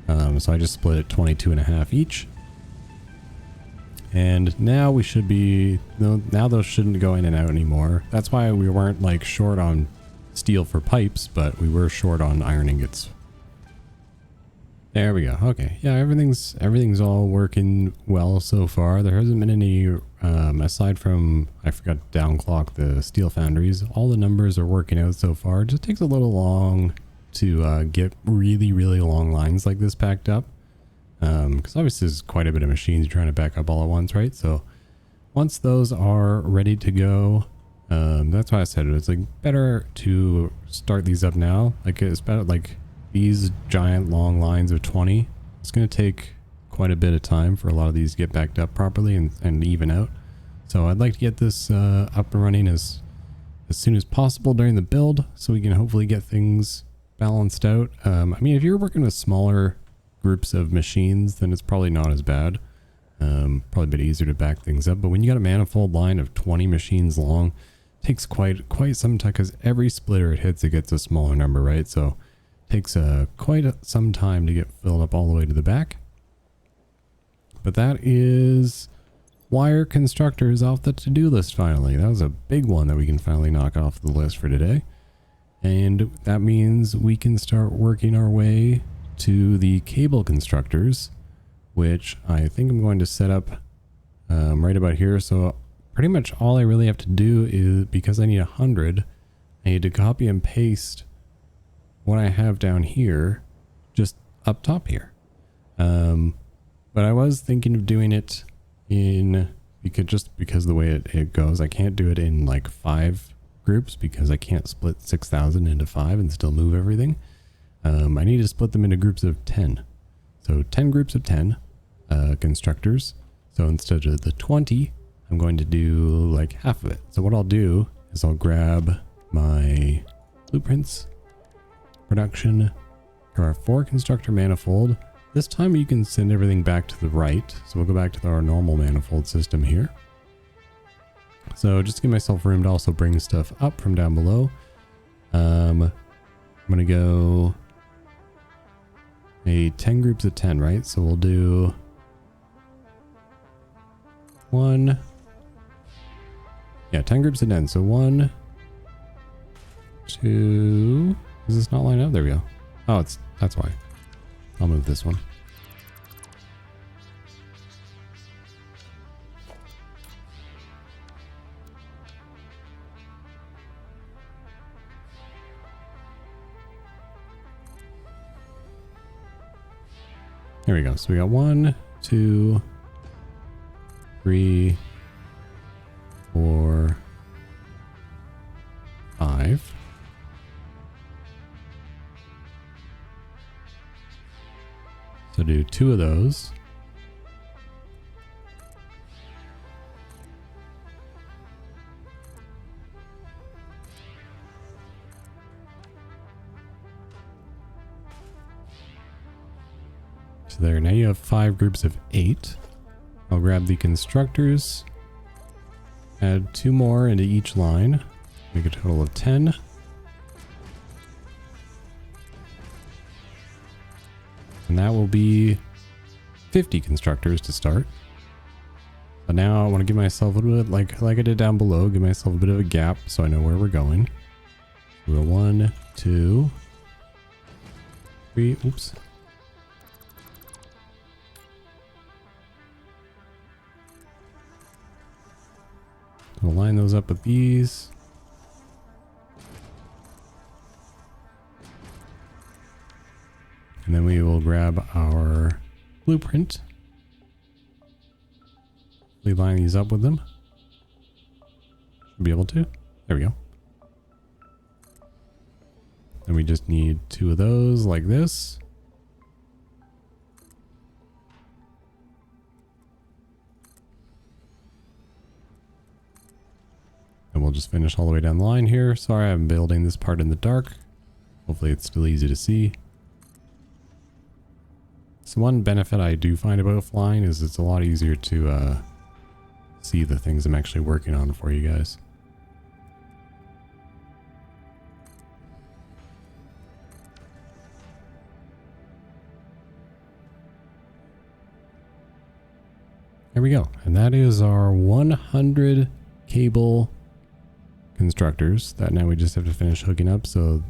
So I just split it 22.5 each. And now we should be, now those shouldn't go in and out anymore. That's why we weren't like short on steel for pipes, but we were short on iron ingots. There we go. Okay. Yeah, everything's all working well so far. There hasn't been any, aside from, I forgot to downclock the steel foundries. All the numbers are working out so far. It just takes a little long to get really, really long lines like this packed up. Because obviously there's quite a bit of machines you're trying to back up all at once, right? So once those are ready to go, that's why I said it's like better to start these up now. Like it's better, like these giant long lines of 20. It's going to take quite a bit of time for a lot of these to get backed up properly and even out. So I'd like to get this up and running as soon as possible during the build, so we can hopefully get things balanced out. I mean, if you're working with smaller groups of machines, then it's probably not as bad. Probably a bit easier to back things up. But when you got a manifold line of 20 machines long, it takes quite some time, because every splitter it hits, it gets a smaller number, right? So it takes quite some time to get filled up all the way to the back. But that is wire constructors off the to-do list finally. That was a big one that we can finally knock off the list for today. And that means we can start working our way to the cable constructors, which I think I'm going to set up right about here. So pretty much all I really have to do is, because I need 100, I need to copy and paste what I have down here just up top here. But I was thinking of doing it in, because of the way it goes, I can't do it in like 5 groups, because I can't split 6,000 into 5 and still move everything. I need to split them into groups of 10. So 10 groups of 10 constructors. So instead of the 20, I'm going to do like half of it. So what I'll do is I'll grab my blueprints, production, for our 4 constructor manifold. This time you can send everything back to the right. So we'll go back to our normal manifold system here. So just to give myself room to also bring stuff up from down below. I'm going to go 10 groups of 10, right? So we'll do 10 groups of 10. So 1, 2, does this not line up? There we go. Oh, that's why. I'll move this one. There we go. So we got 1, 2, 3, 4, 5. So do 2 of those. So there, now you have 5 groups of 8. I'll grab the constructors, add 2 more into each line, make a total of 10. And that will be 50 constructors to start. But now I want to give myself a little bit, like I did down below, give myself a bit of a gap so I know where we're going. We'll go 1, 2, 3, oops. We'll line those up with these. And then we will grab our blueprint. We line these up with them. Should be able to. There we go. And we just need 2 of those like this. we'll just finish all the way down the line here. Sorry, I'm building this part in the dark. Hopefully it's still easy to see. So one benefit I do find about flying is it's a lot easier to see the things I'm actually working on for you guys. There we go. And that is our 100 cable constructors that now we just have to finish hooking up. So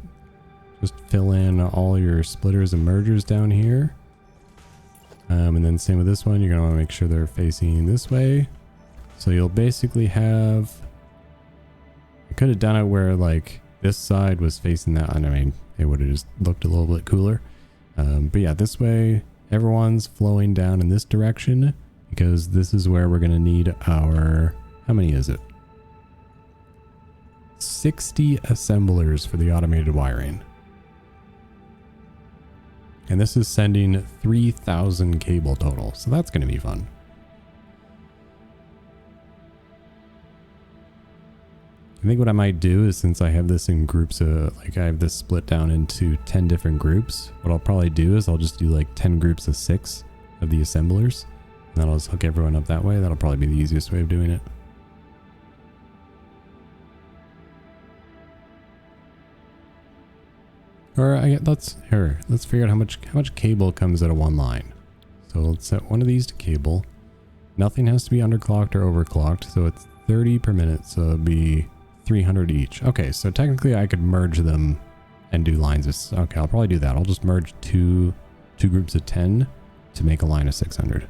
just fill in all your splitters and mergers down here. And then same with this one, you're going to want to make sure they're facing this way. So you'll basically have, I could have done it where like this side was facing that. I mean, it would have just looked a little bit cooler. But yeah, this way, everyone's flowing down in this direction because this is where we're going to need our, how many is it? 60 assemblers for the automated wiring. And this is sending 3,000 cable total. So that's going to be fun. I think what I might do is, since I have this in groups, like I have this split down into 10 different groups, what I'll probably do is I'll just do like 10 groups of 6 of the assemblers. And then I'll just hook everyone up that way. That'll probably be the easiest way of doing it. Or let's figure out how much cable comes out of one line. So let's set one of these to cable. Nothing has to be underclocked or overclocked, so it's 30 per minute, so it'll be 300 each. Okay, so technically I could merge them and do lines of, okay, I'll probably do that. I'll just merge two groups of 10 to make a line of 600.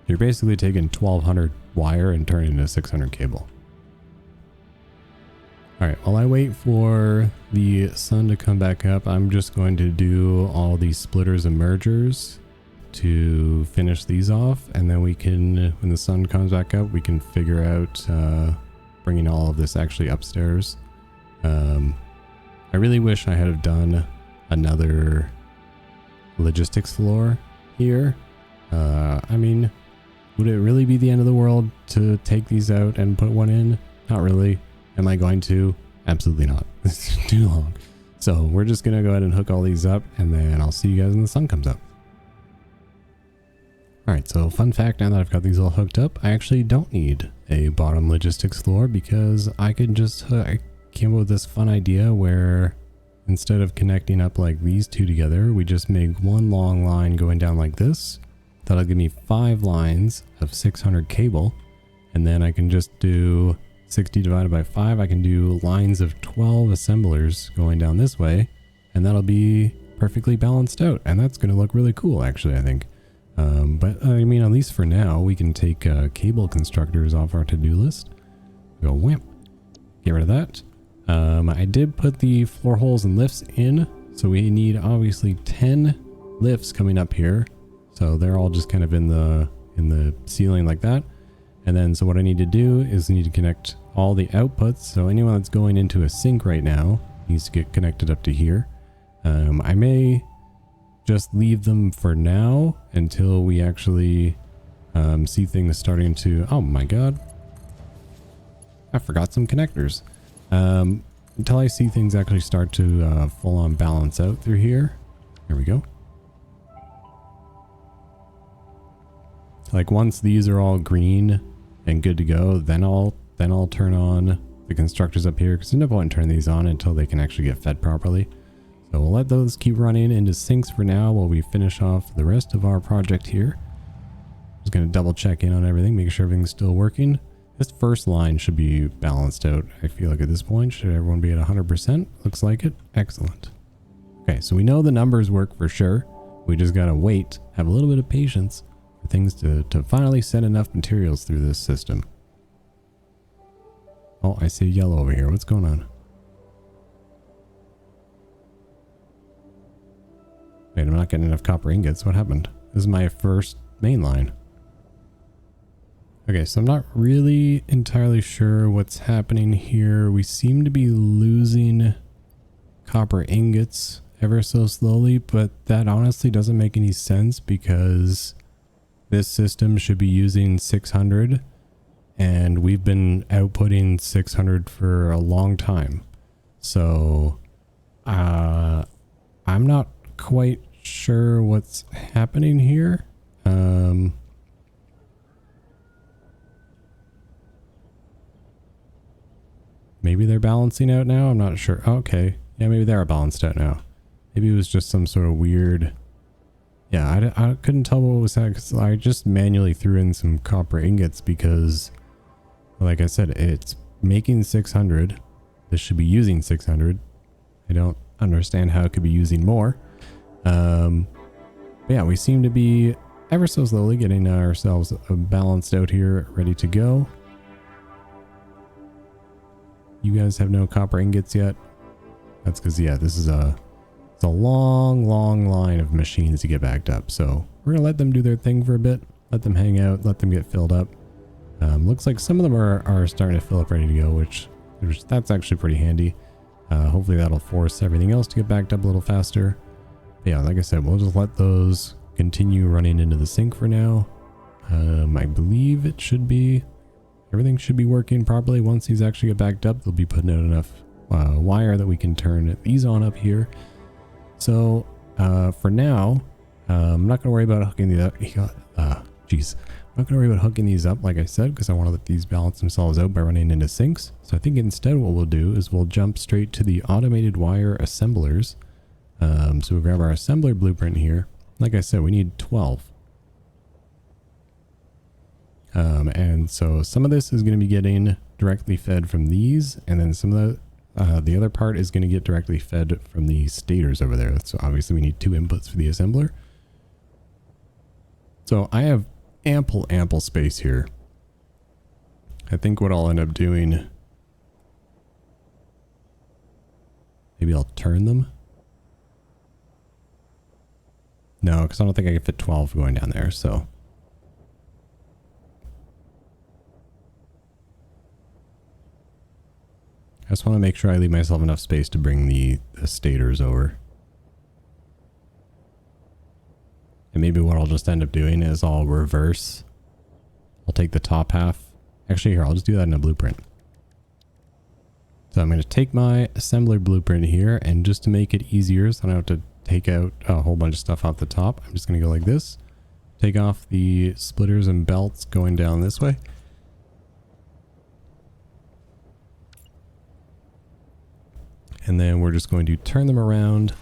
You're basically taking 1200 wire and turning it into 600 cable. Alright, while I wait for the sun to come back up, I'm just going to do all these splitters and mergers to finish these off, and then we can, when the sun comes back up, we can figure out bringing all of this actually upstairs. I really wish I had have done another logistics floor here. I mean, would it really be the end of the world to take these out and put one in? Not really. Am I going to? Absolutely not. It's too long. So we're just going to go ahead and hook all these up, and then I'll see you guys when the sun comes up. Alright, so fun fact, now that I've got these all hooked up, I actually don't need a bottom logistics floor because I can just, I came up with this fun idea where instead of connecting up like these two together, we just make one long line going down like this. That'll give me 5 lines of 600 cable, and then I can just do 60 divided by 5. I can do lines of 12 assemblers going down this way, and that'll be perfectly balanced out, and that's going to look really cool actually, I think. But I mean, at least for now, we can take cable constructors off our to-do list. Go wham, get rid of that. I did put the floor holes and lifts in, so we need obviously 10 lifts coming up here. So they're all just kind of in the ceiling like that. And then, so what I need to do is I need to connect all the outputs. So anyone that's going into a sink right now needs to get connected up to here. I may just leave them for now until we actually see things starting to, oh my god, I forgot some connectors. Until I see things actually start to full on balance out through here. Here we go. Like once these are all green and good to go, then I'll turn on the constructors up here, because there's no point in turning these on until they can actually get fed properly. So we'll let those keep running into sinks for now while we finish off the rest of our project here. Just going to double check in on everything, make sure everything's still working. This first line should be balanced out. I feel like at this point, should everyone be at 100%? Looks like it. Excellent. Okay, so we know the numbers work for sure. We just got to wait, have a little bit of patience for things to finally send enough materials through this system. Oh, I see yellow over here. What's going on? Wait, I'm not getting enough copper ingots. What happened? This is my first main line. Okay, so I'm not really entirely sure what's happening here. We seem to be losing copper ingots ever so slowly, but that honestly doesn't make any sense because this system should be using 600 and we've been outputting 600 for a long time. So I'm not quite sure what's happening here. Maybe they're balancing out now. I'm not sure. Okay. Yeah, maybe they are balanced out now. Maybe it was just some sort of weird... Yeah, I couldn't tell what was that because I just manually threw in some copper ingots because, like I said, it's making 600. This should be using 600. I don't understand how it could be using more. But yeah, we seem to be ever so slowly getting ourselves balanced out here, ready to go. You guys have no copper ingots yet. That's because, yeah, this is it's a long line of machines to get backed up. So we're going to let them do their thing for a bit. Let them hang out. Let them get filled up. Looks like some of them are starting to fill up, ready to go, which that's actually pretty handy. Hopefully that'll force everything else to get backed up a little faster. But yeah, like I said, we'll just let those continue running into the sink for now. I believe it should be... Everything should be working properly. Once these actually get backed up, they'll be putting out enough wire that we can turn these on up here. So for now, I'm not going to worry about hooking these up. I'm not going to worry about hooking these up, like I said, because I want to let these balance themselves out by running into sinks. So I think instead what we'll do is we'll jump straight to the automated wire assemblers. So we'll grab our assembler blueprint here. Like I said, we need 12. And so some of this is going to be getting directly fed from these, and then some of the other part is going to get directly fed from the stators over there. So obviously we need 2 inputs for the assembler. So I have ample space here. I think what I'll end up doing, maybe I'll turn them. No, because I don't think I can fit 12 going down there, so... I just want to make sure I leave myself enough space to bring the stators over. And maybe what I'll just end up doing is I'll reverse. I'll take the top half. Actually, here, I'll just do that in a blueprint. So I'm going to take my assembler blueprint here, and just to make it easier so I don't have to take out a whole bunch of stuff off the top, I'm just going to go like this. Take off the splitters and belts going down this way. And then we're just going to turn them around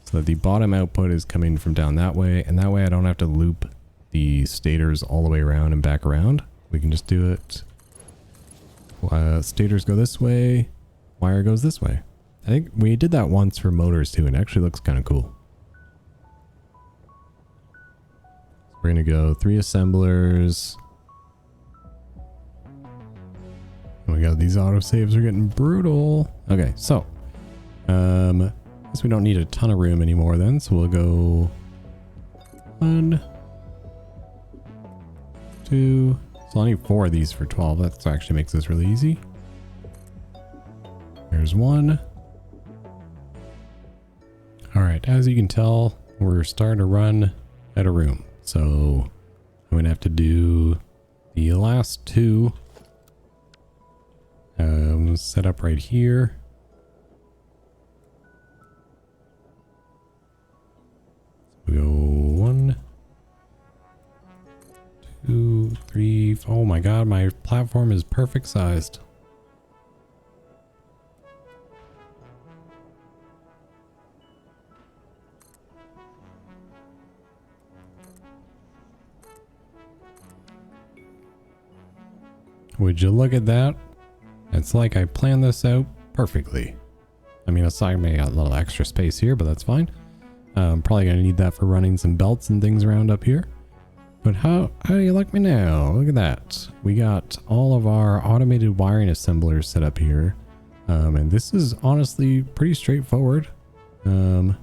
so that the bottom output is coming from down that way. And that way I don't have to loop the stators all the way around and back around. We can just do it. Stators go this way. Wire goes this way. I think we did that once for motors too, and it actually looks kind of cool. So we're going to go 3 assemblers. Oh my god, these autosaves are getting brutal. Okay, so I guess we don't need a ton of room anymore then, so we'll go 1, 2. So I'll need 4 of these for 12. That actually makes this really easy. There's 1. Alright, as you can tell, we're starting to run out of room. So I'm going to have to do the last 2. Set up right here. So we go 1, 2, 3. Oh my god, my platform is perfect sized. Would you look at that? It's like I planned this out perfectly. I mean, aside from a little extra space here, but that's fine. I'm probably going to need that for running some belts and things around up here. But how do you like me now? Look at that. We got all of our automated wiring assemblers set up here. And this is honestly pretty straightforward. Oh,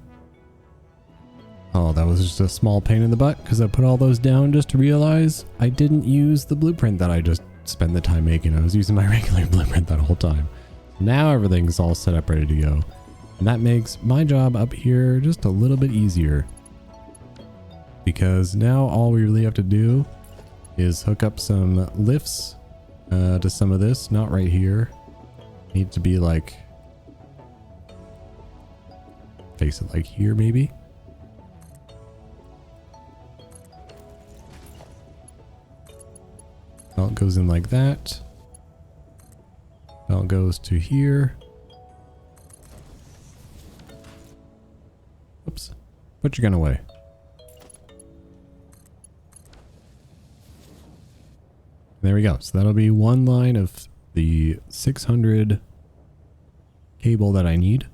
that was just a small pain in the butt because I put all those down just to realize I didn't use the blueprint that I just spent the time making. I was using my regular blueprint that whole time. Now everything's all set up, ready to go. And that makes my job up here just a little bit easier. Because now all we really have to do is hook up some lifts to some of this. Not right here. Need to be like, face it like here maybe. Well, it goes in like that. Well, it goes to here. Oops. Put your gun away. There we go. So that'll be one line of the 600 cable that I need.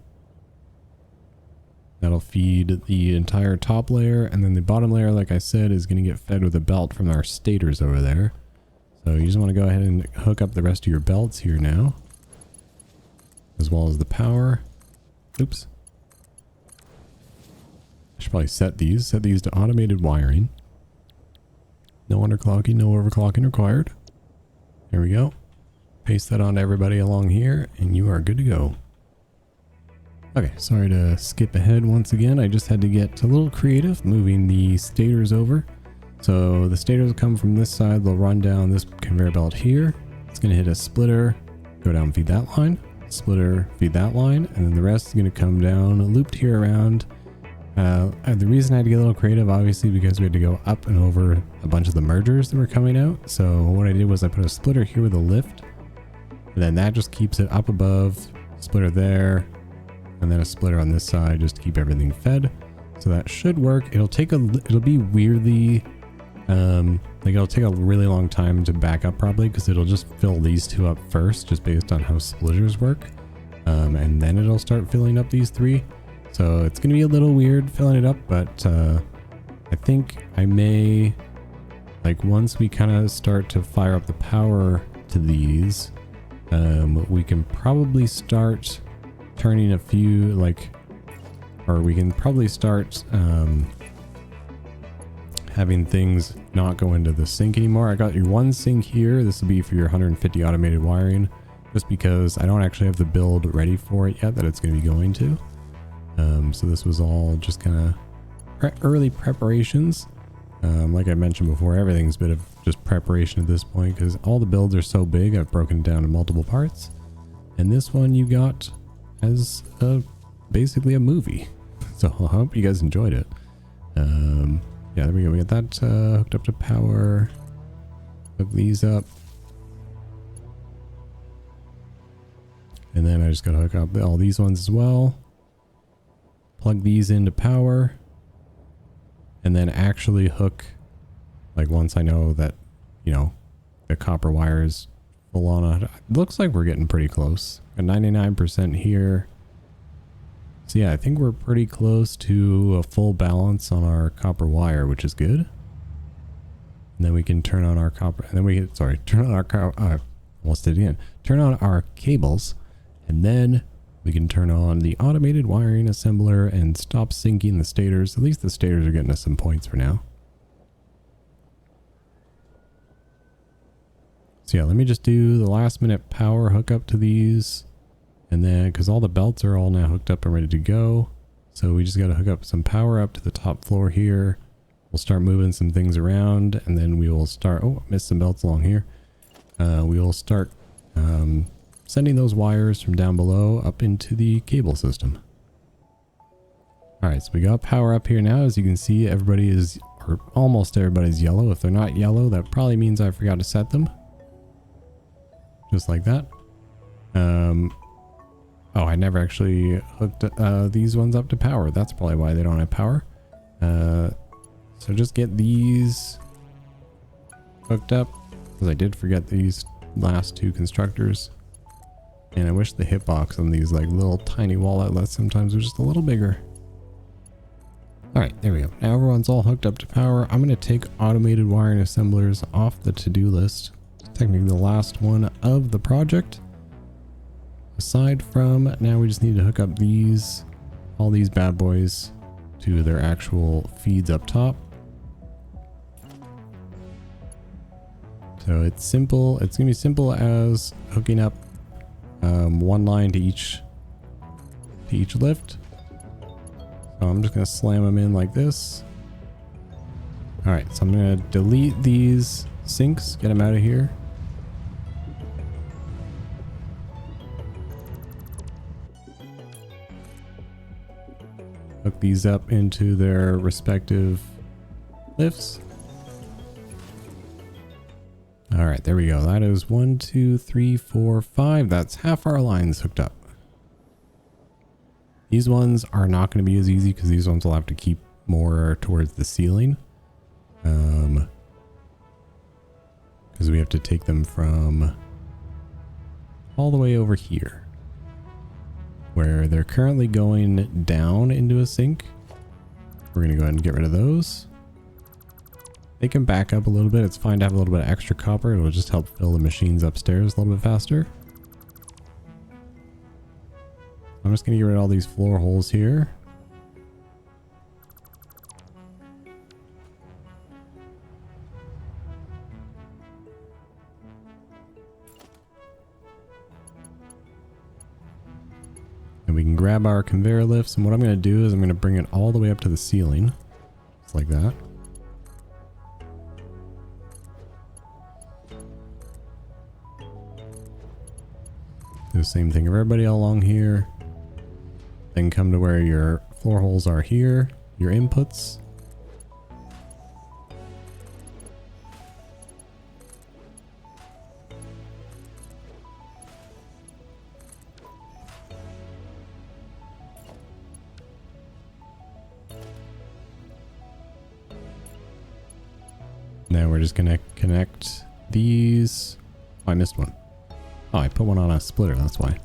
That'll feed the entire top layer, and then the bottom layer, like I said, is going to get fed with a belt from our stators over there. So you just want to go ahead and hook up the rest of your belts here now, as well as the power. Oops. I should probably set these to automated wiring. No underclocking, no overclocking required. There we go. Paste that on to everybody along here, and you are good to go. Okay, sorry to skip ahead once again. I just had to get a little creative moving the stators over. So the stators will come from this side. They'll run down this conveyor belt here. It's going to hit a splitter, go down, feed that line. Splitter, feed that line. And then the rest is going to come down, looped here around. The reason I had to get a little creative, obviously, because we had to go up and over a bunch of the mergers that were coming out. So what I did was I put a splitter here with a lift. And then that just keeps it up above. Splitter there. And then a splitter on this side just to keep everything fed. So that should work. It'll be weirdly, like it'll take a really long time to back up probably, because it'll just fill these two up first, just based on how splitters work. And then it'll start filling up these three. So it's going to be a little weird filling it up, but I think I may, like once we kind of start to fire up the power to these, we can probably start turning a few, like, or we can probably start having things not go into the sink anymore. I got your one sink here. This will be for your 150 automated wiring, just because I don't actually have the build ready for it yet that it's going to be going to. So this was all just kind of early preparations. Like I mentioned before, everything's a bit of just preparation at this point, because all the builds are so big. I've broken it down to multiple parts, and this one you got as basically a movie. So I hope you guys enjoyed it. Yeah, there we go. We got that hooked up to power. Hook these up. And then I just got to hook up all these ones as well. Plug these into power. And then actually hook, like once I know that, you know, the copper wire is full on. It looks like we're getting pretty close. Got 99% here. So yeah, I think we're pretty close to a full balance on our copper wire, which is good. And then we can turn on our copper, and then we can, sorry, turn on our, almost did it again. Turn on our cables, and then we can turn on the automated wiring assembler and stop syncing the stators. At least the stators are getting us some points for now. So yeah, let me just do the last minute power hookup to these. And then, because all the belts are all now hooked up and ready to go. So we just got to hook up some power up to the top floor here. We'll start moving some things around, and then we will start, oh, I missed some belts along here. We will start sending those wires from down below up into the cable system. All right, so we got power up here now. As you can see, everybody is, or almost everybody's yellow. If they're not yellow, that probably means I forgot to set them. Just like that. Oh, I never actually hooked these ones up to power. That's probably why they don't have power. So just get these hooked up, because I did forget these last two constructors. And I wish the hitbox on these like little tiny wall outlets sometimes was just a little bigger. All right, there we go. Now everyone's all hooked up to power. I'm going to take automated wiring assemblers off the to-do list. It's technically the last one of the project. Aside from, now we just need to hook up these, all these bad boys to their actual feeds up top. So it's simple. It's going to be simple as hooking up one line to each lift. So I'm just going to slam them in like this. All right, so I'm going to delete these sinks, get them out of here. Hook these up into their respective lifts. All right, there we go. That is 1, 2, 3, 4, 5. That's half our lines hooked up. These ones are not going to be as easy because these ones will have to keep more towards the ceiling. Because we have to take them from all the way over here, where they're currently going down into a sink. We're going to go ahead and get rid of those. They can back up a little bit. It's fine to have a little bit of extra copper. It will just help fill the machines upstairs a little bit faster. I'm just going to get rid of all these floor holes here. And we can grab our conveyor lifts. And what I'm going to do is I'm going to bring it all the way up to the ceiling. Just like that. Do the same thing of everybody along here. Then come to where your floor holes are here, your inputs. Now we're just gonna connect these. Oh, I missed one. Oh, I put one on a splitter, that's why.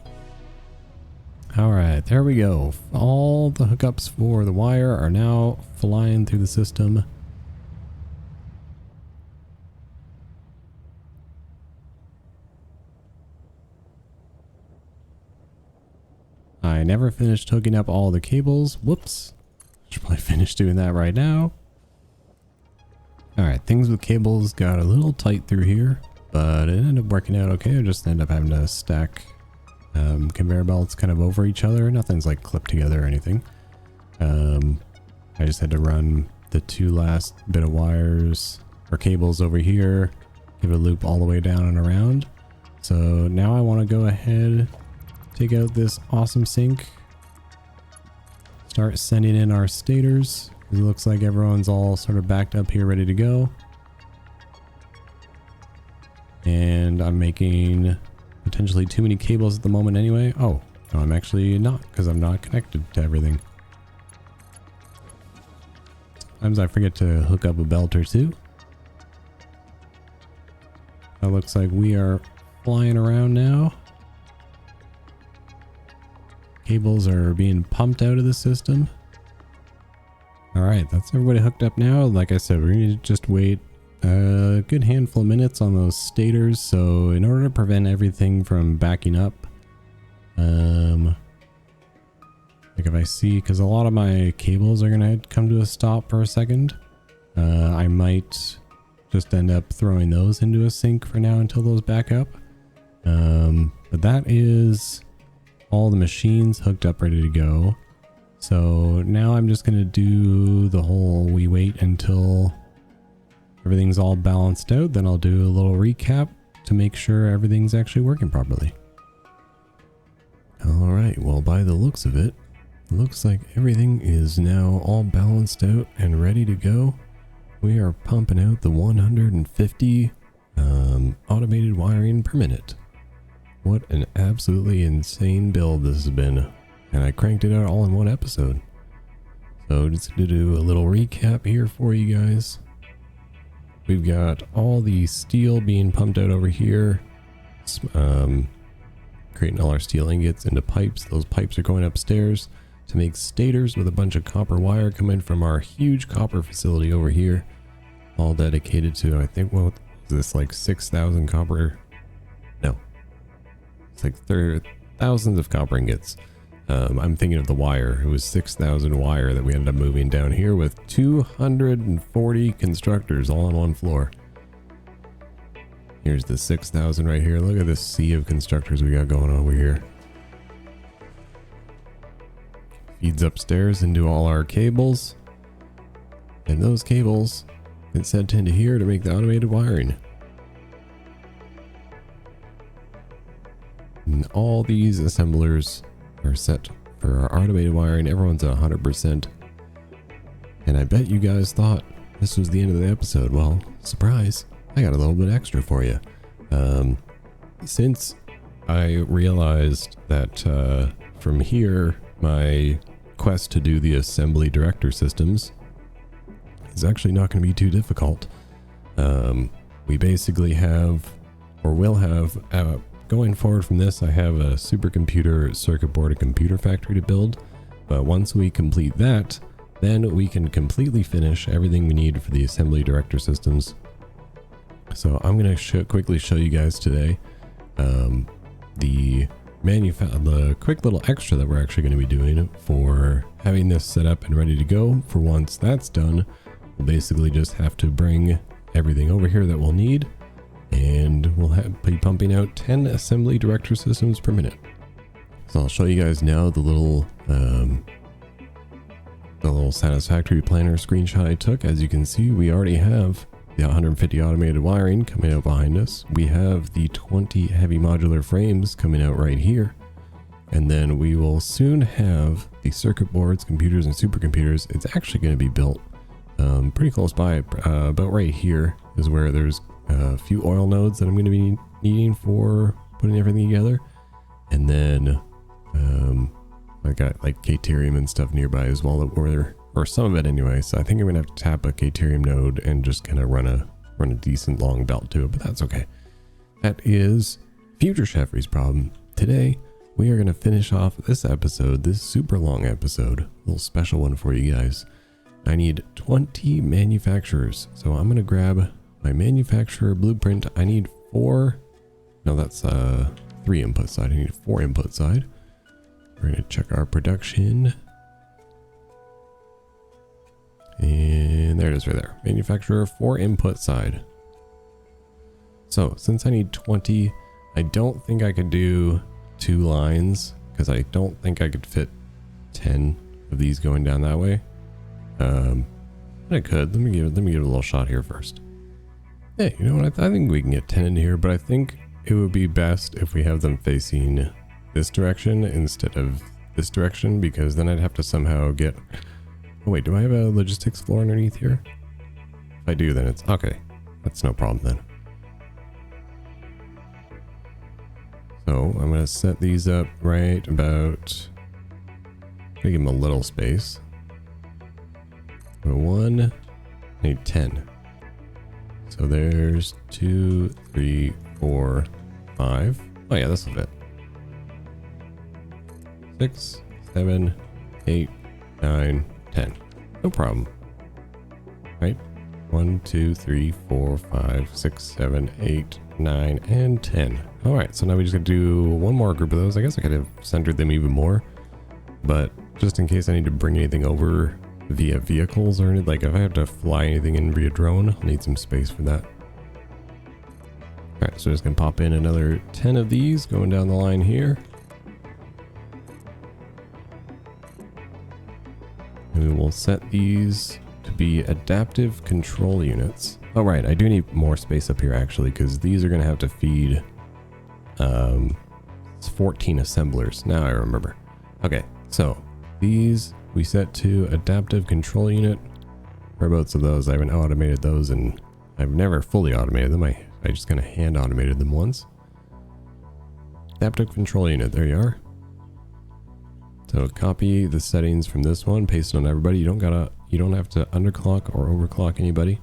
Alright, there we go. All the hookups for the wire are now flying through the system. I never finished hooking up all the cables. Whoops. Should probably finish doing that right now. Alright, things with cables got a little tight through here, but it ended up working out okay. I just ended up having to stack conveyor belts kind of over each other. Nothing's like clipped together or anything. I just had to run the two last bit of wires or cables over here, give it a loop all the way down and around. So now I want to go ahead, take out this awesome sink, start sending in our stators. It looks like everyone's all sort of backed up here, ready to go. And I'm making potentially too many cables at the moment anyway. Oh, no, I'm actually not, because I'm not connected to everything. Sometimes I forget to hook up a belt or two. That looks like we are flying around now. Cables are being pumped out of the system. Alright, that's everybody hooked up now. Like I said, we're going to just wait a good handful of minutes on those stators. So in order to prevent everything from backing up, like if I see, because a lot of my cables are going to come to a stop for a second, I might just end up throwing those into a sink for now until those back up. But that is all the machines hooked up, ready to go. So now I'm just going to do the whole we wait until everything's all balanced out. Then I'll do a little recap to make sure everything's actually working properly. All right, well, by the looks of it, looks like everything is now all balanced out and ready to go. We are pumping out the 150 automated wiring per minute. What an absolutely insane build this has been. And I cranked it out all in one episode. So just to do a little recap here for you guys. We've got all the steel being pumped out over here. Creating all our steel ingots into pipes. Those pipes are going upstairs to make stators with a bunch of copper wire coming from our huge copper facility over here. All dedicated to, I think, what is this, like 6,000 copper? No. It's like thousands of copper ingots. I'm thinking of the wire. It was 6,000 wire that we ended up moving down here with 240 constructors all on one floor. Here's the 6,000 right here. Look at this sea of constructors we got going on over here. Feeds upstairs into all our cables. And those cables get sent into here to make the automated wiring. And all these assemblers are set for our automated wiring. Everyone's at 100%. And I bet you guys thought this was the end of the episode. Well, surprise, I got a little bit extra for you. Since I realized that from here, my quest to do the assembly director systems is actually not going to be too difficult. We basically have, or will have, going forward from this, I have a supercomputer, circuit board, and computer factory to build. But once we complete that, then we can completely finish everything we need for the assembly director systems. So I'm going to quickly show you guys today the quick little extra that we're actually going to be doing for having this set up and ready to go. For once that's done, we'll basically just have to bring everything over here that we'll need, and we'll be pumping out 10 assembly director systems per minute. So I'll show you guys now the little Satisfactory planner screenshot I took. As you can see, we already have the 150 automated wiring coming out behind us. We have the 20 heavy modular frames coming out right here. And then we will soon have the circuit boards, computers, and supercomputers. It's actually going to be built pretty close by. About right here is where there's a few oil nodes that I'm going to be needing for putting everything together. And then I got like Caterium and stuff nearby as well, or some of it anyway. So I think I'm gonna have to tap a Caterium node and just kind of run a decent long belt to it, but that's okay. That is Future Chefry's problem. Today we are gonna finish off this episode, this super long episode, a little special one for you guys. I need 20 manufacturers, so I'm gonna grab my manufacturer blueprint. I need 4. No, that's 3 input side. I need 4 input side. We're going to check our production. And there it is right there. Manufacturer 4 input side. So since I need 20, I don't think I could do 2 lines because I don't think I could fit 10 of these going down that way. But I could. Let me give it a little shot here first. Hey, you know what? I think we can get 10 in here, but I think it would be best if we have them facing this direction instead of this direction, because then I'd have to somehow get... Oh wait, do I have a logistics floor underneath here? If I do, then it's... Okay, that's no problem then. So I'm going to set these up right about... I'm going to give them a little space. 1, I need 10. So there's 2, 3, 4, 5. Oh yeah, this will fit. 6, 7, 8, 9, 10. No problem. Right? 1, 2, 3, 4, 5, 6, 7, 8, 9, and 10. Alright, so now we just gotta do one more group of those. I guess I could have centered them even more. But just in case I need to bring anything over via vehicles or anything, like if I have to fly anything in via drone, I'll need some space for that. Alright, so just gonna pop in another 10 of these going down the line here. And we will set these to be adaptive control units. Oh right, I do need more space up here actually, because these are gonna have to feed 14 assemblers. Now I remember. Okay, so these we set to adaptive control unit. Whereabouts of those? I haven't automated those, and I've never fully automated them. I just kind of hand automated them once. Adaptive control unit, there you are. So copy the settings from this one, paste it on everybody. You don't have to underclock or overclock anybody.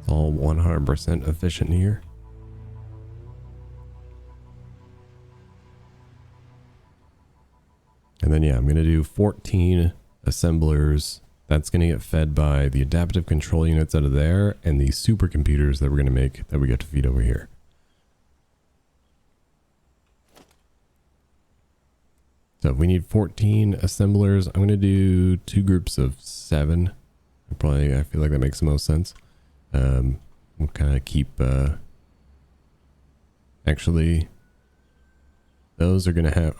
It's all 100% efficient here. And then yeah, I'm gonna do 14 assemblers. That's gonna get fed by the adaptive control units out of there and the supercomputers that we're gonna make that we get to feed over here. So if we need 14 assemblers, I'm gonna do 2 groups of 7. I feel like that makes the most sense. We'll kind of keep, actually, those are gonna have,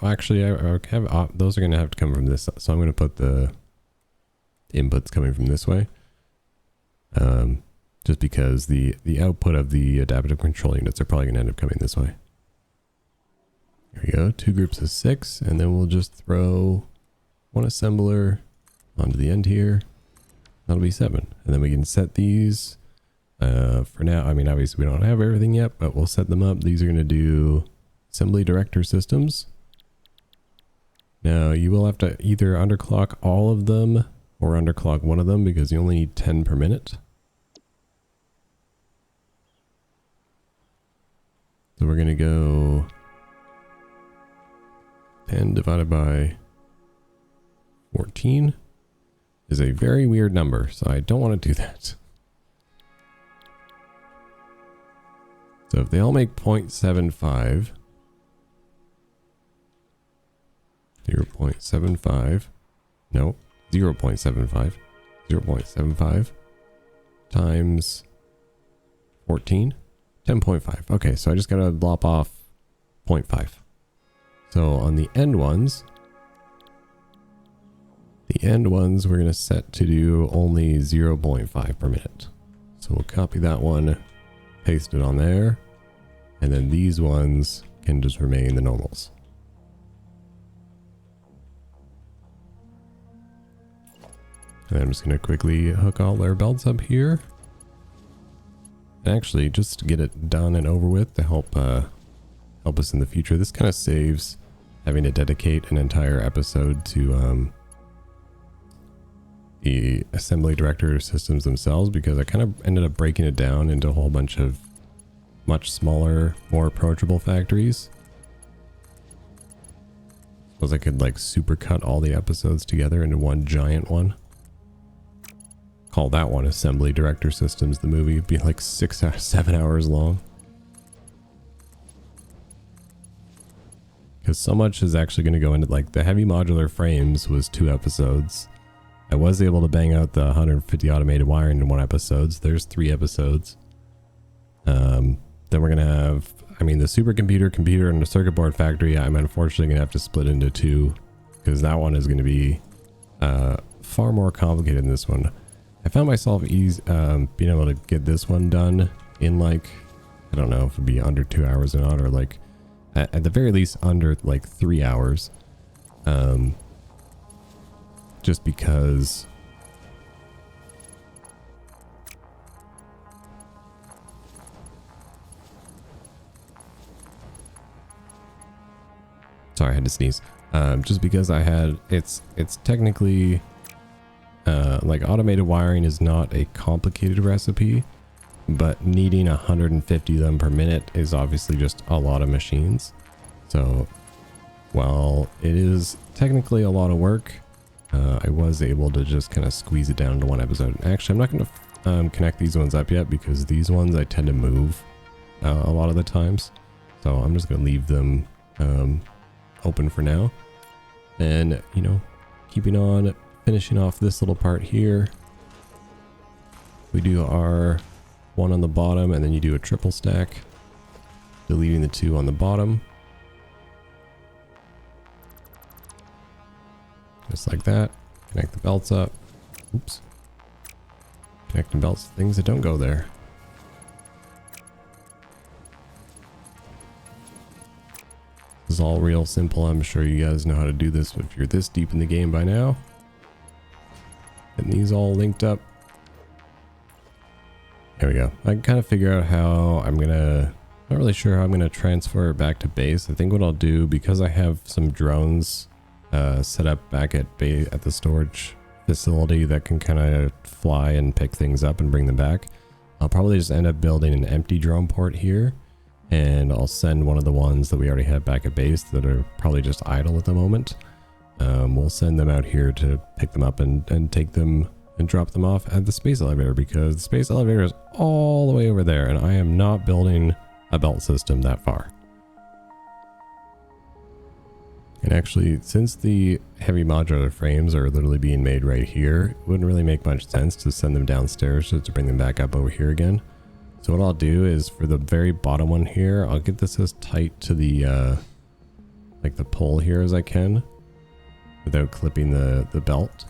those are gonna have to come from this, so I'm gonna put the inputs coming from this way. Just because the output of the adaptive control units are probably gonna end up coming this way. There we go, 2 groups of 6, and then we'll just throw 1 assembler onto the end here. That'll be 7. And then we can set these for now. I mean, obviously we don't have everything yet, but we'll set them up. These are going to do assembly director systems. Now you will have to either underclock all of them or underclock one of them because you only need 10 per minute. So we're going to go 10 divided by 14 is a very weird number, so I don't want to do that. So if they all make 0.75, 0.75, no, 0.75, 0.75 times 14, 10.5. Okay, so I just gotta lop off 0.5. So on the end ones, we're gonna set to do only 0.5 per minute. So we'll copy that one, paste it on there, and then these ones can just remain the normals. And I'm just going to quickly hook all their belts up here. And actually, just to get it done and over with to help us in the future. This kind of saves having to dedicate an entire episode to the assembly director systems themselves, because I kind of ended up breaking it down into a whole bunch of much smaller, more approachable factories. Suppose I could like super cut all the episodes together into one giant one. Call that one Assembly Director Systems. The movie would be like 7 hours long. Because so much is actually going to go into, like, the heavy modular frames was 2 episodes. I was able to bang out the 150 automated wiring in 1 episode. So there's 3 episodes. Then we're going to have, I mean, the supercomputer, and the circuit board factory. I'm unfortunately going to have to split into 2. Because that one is going to be far more complicated than this one. I found myself being able to get this one done in, like, I don't know if it'd be under 2 hours or not, or like at the very least under like 3 hours. Just because sorry, I had to sneeze. Just because I had it's technically like automated wiring is not a complicated recipe, but needing 150 of them per minute is obviously just a lot of machines. So while it is technically a lot of work, I was able to just kind of squeeze it down to 1 episode. Actually, I'm not going to connect these ones up yet because these ones I tend to move a lot of the times. So I'm just going to leave them open for now. And, you know, keeping on finishing off this little part here. We do our 1 on the bottom, and then you do a triple stack, deleting the 2 on the bottom. Just like that. Connect the belts up. Oops. Connecting belts to things that don't go there. This is all real simple. I'm sure you guys know how to do this if you're this deep in the game by now. And these all linked up. There we go. I can kind of figure out how I'm gonna, not really sure how I'm gonna transfer it back to base. I think what I'll do, because I have some drones set up back at the storage facility that can kind of fly and pick things up and bring them back, I'll probably just end up building an empty drone port here, and I'll send one of the ones that we already have back at base that are probably just idle at the moment. We'll send them out here to pick them up and take them and drop them off at the space elevator, because the space elevator is all the way over there and I am not building a belt system that far. And actually, since the heavy modular frames are literally being made right here, it wouldn't really make much sense to send them downstairs just to bring them back up over here again. So what I'll do is for the very bottom one here, I'll get this as tight to the like the pole here as I can, without clipping the belt.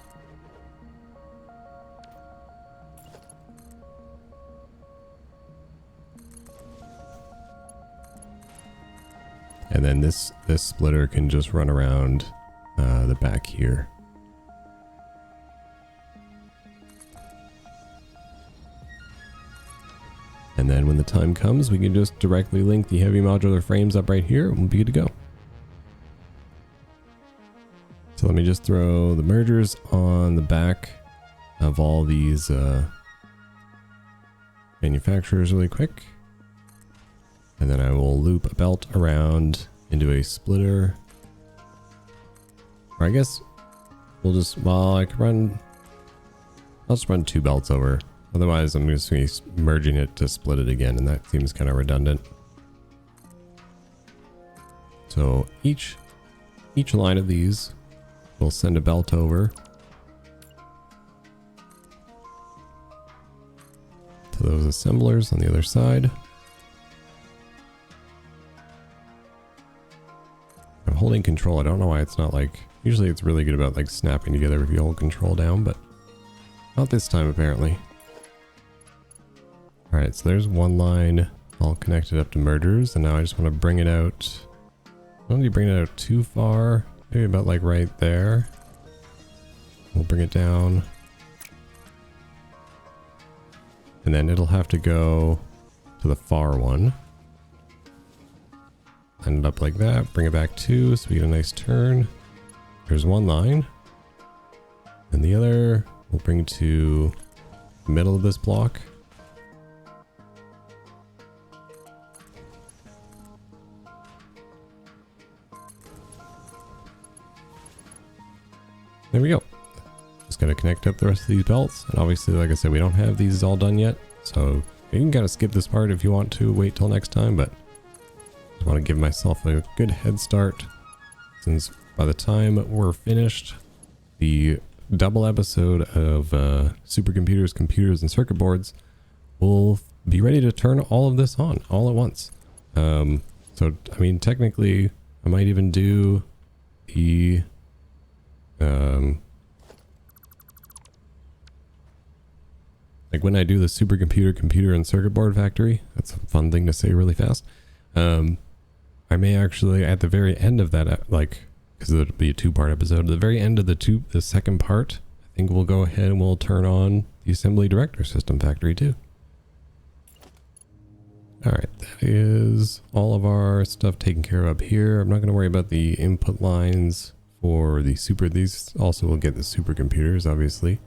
And then this splitter can just run around the back here. And then when the time comes, we can just directly link the heavy modular frames up right here and we'll be good to go. So let me just throw the mergers on the back of all these manufacturers really quick. And then I will loop a belt around into a splitter. Or I guess we'll just, well, I can run, I'll just run 2 belts over. Otherwise, I'm just going to be merging it to split it again, and that seems kind of redundant. So each line of these will send a belt over to those assemblers on the other side. I'm holding control. I don't know why it's not like, usually it's really good about like snapping together if you hold control down, but not this time apparently. Alright, so there's one line all connected up to mergers, and now I just want to bring it out. I don't need to bring it out too far, maybe about like right there. We'll bring it down. And then it'll have to go to the far one. Line it up like that, bring it back 2 so we get a nice turn. There's one line. And the other we'll bring to the middle of this block. There we go. Just gotta connect up the rest of these belts. And obviously, like I said, we don't have these all done yet. So you can kind of skip this part if you want to, wait till next time, but I just want to give myself a good head start, since by the time we're finished, the double episode of supercomputers, computers, and circuit boards will be ready to turn all of this on all at once. So, I mean, technically, I might even do the like when I do the supercomputer, computer, and circuit board factory, that's a fun thing to say really fast. I may actually, at the very end of that, like, because it'll be a 2-part episode, at the very end of the second part, I think we'll go ahead and we'll turn on the assembly director system factory too. Alright, that is all of our stuff taken care of up here. I'm not going to worry about the input lines for the these also will get the supercomputers, obviously.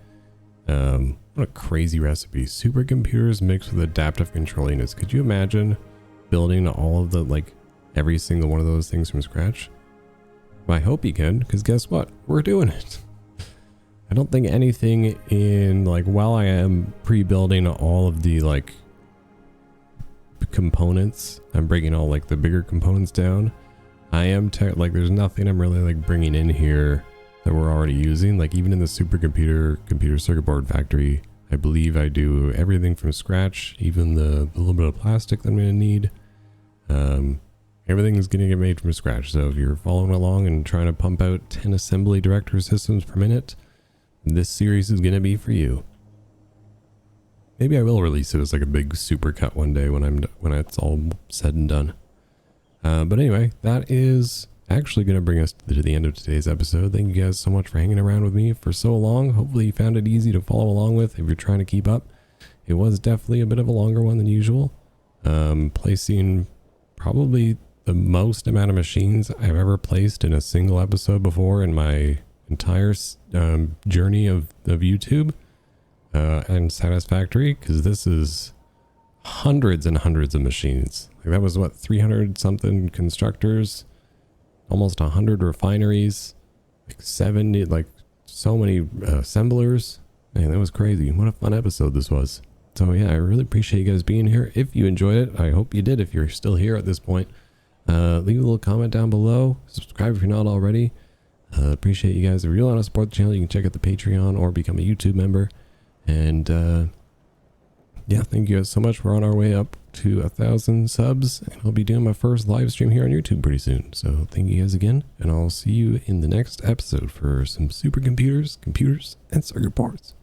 What a crazy recipe. Supercomputers mixed with adaptive control units. Could you imagine building all of the, like, every single one of those things from scratch? Well, I hope you can, because guess what? We're doing it. I don't think anything in, like, while I am pre-building all of the, like, components, I'm breaking all, like, the bigger components down. I am, like, there's nothing I'm really, like, bringing in here that we're already using. Like, even in the supercomputer, computer circuit board factory, I believe I do everything from scratch, even the little bit of plastic that I'm going to need. Everything is going to get made from scratch. So if you're following along and trying to pump out 10 assembly director systems per minute, this series is going to be for you. Maybe I will release it as like a big super cut one day when it's all said and done. But anyway, that is actually going to bring us to the end of today's episode. Thank you guys so much for hanging around with me for so long. Hopefully you found it easy to follow along with if you're trying to keep up. It was definitely a bit of a longer one than usual. Placing probably the most amount of machines I've ever placed in a single episode before in my entire journey of YouTube and Satisfactory, because this is hundreds and hundreds of machines. Like, that was what, 300 something constructors, almost 100 refineries, like 70, like so many assemblers. Man, that was crazy. What a fun episode this was. So yeah, I really appreciate you guys being here. If you enjoyed it, I hope you did. If you're still here at this point, leave a little comment down below. Subscribe if you're not already. Appreciate you guys. If you really want to support the channel, you can check out the Patreon or become a YouTube member. And yeah, thank you guys so much. We're on our way up to 1,000 subs, and I'll be doing my first live stream here on YouTube pretty soon. So thank you guys again, and I'll see you in the next episode for some supercomputers, computers, and circuit boards.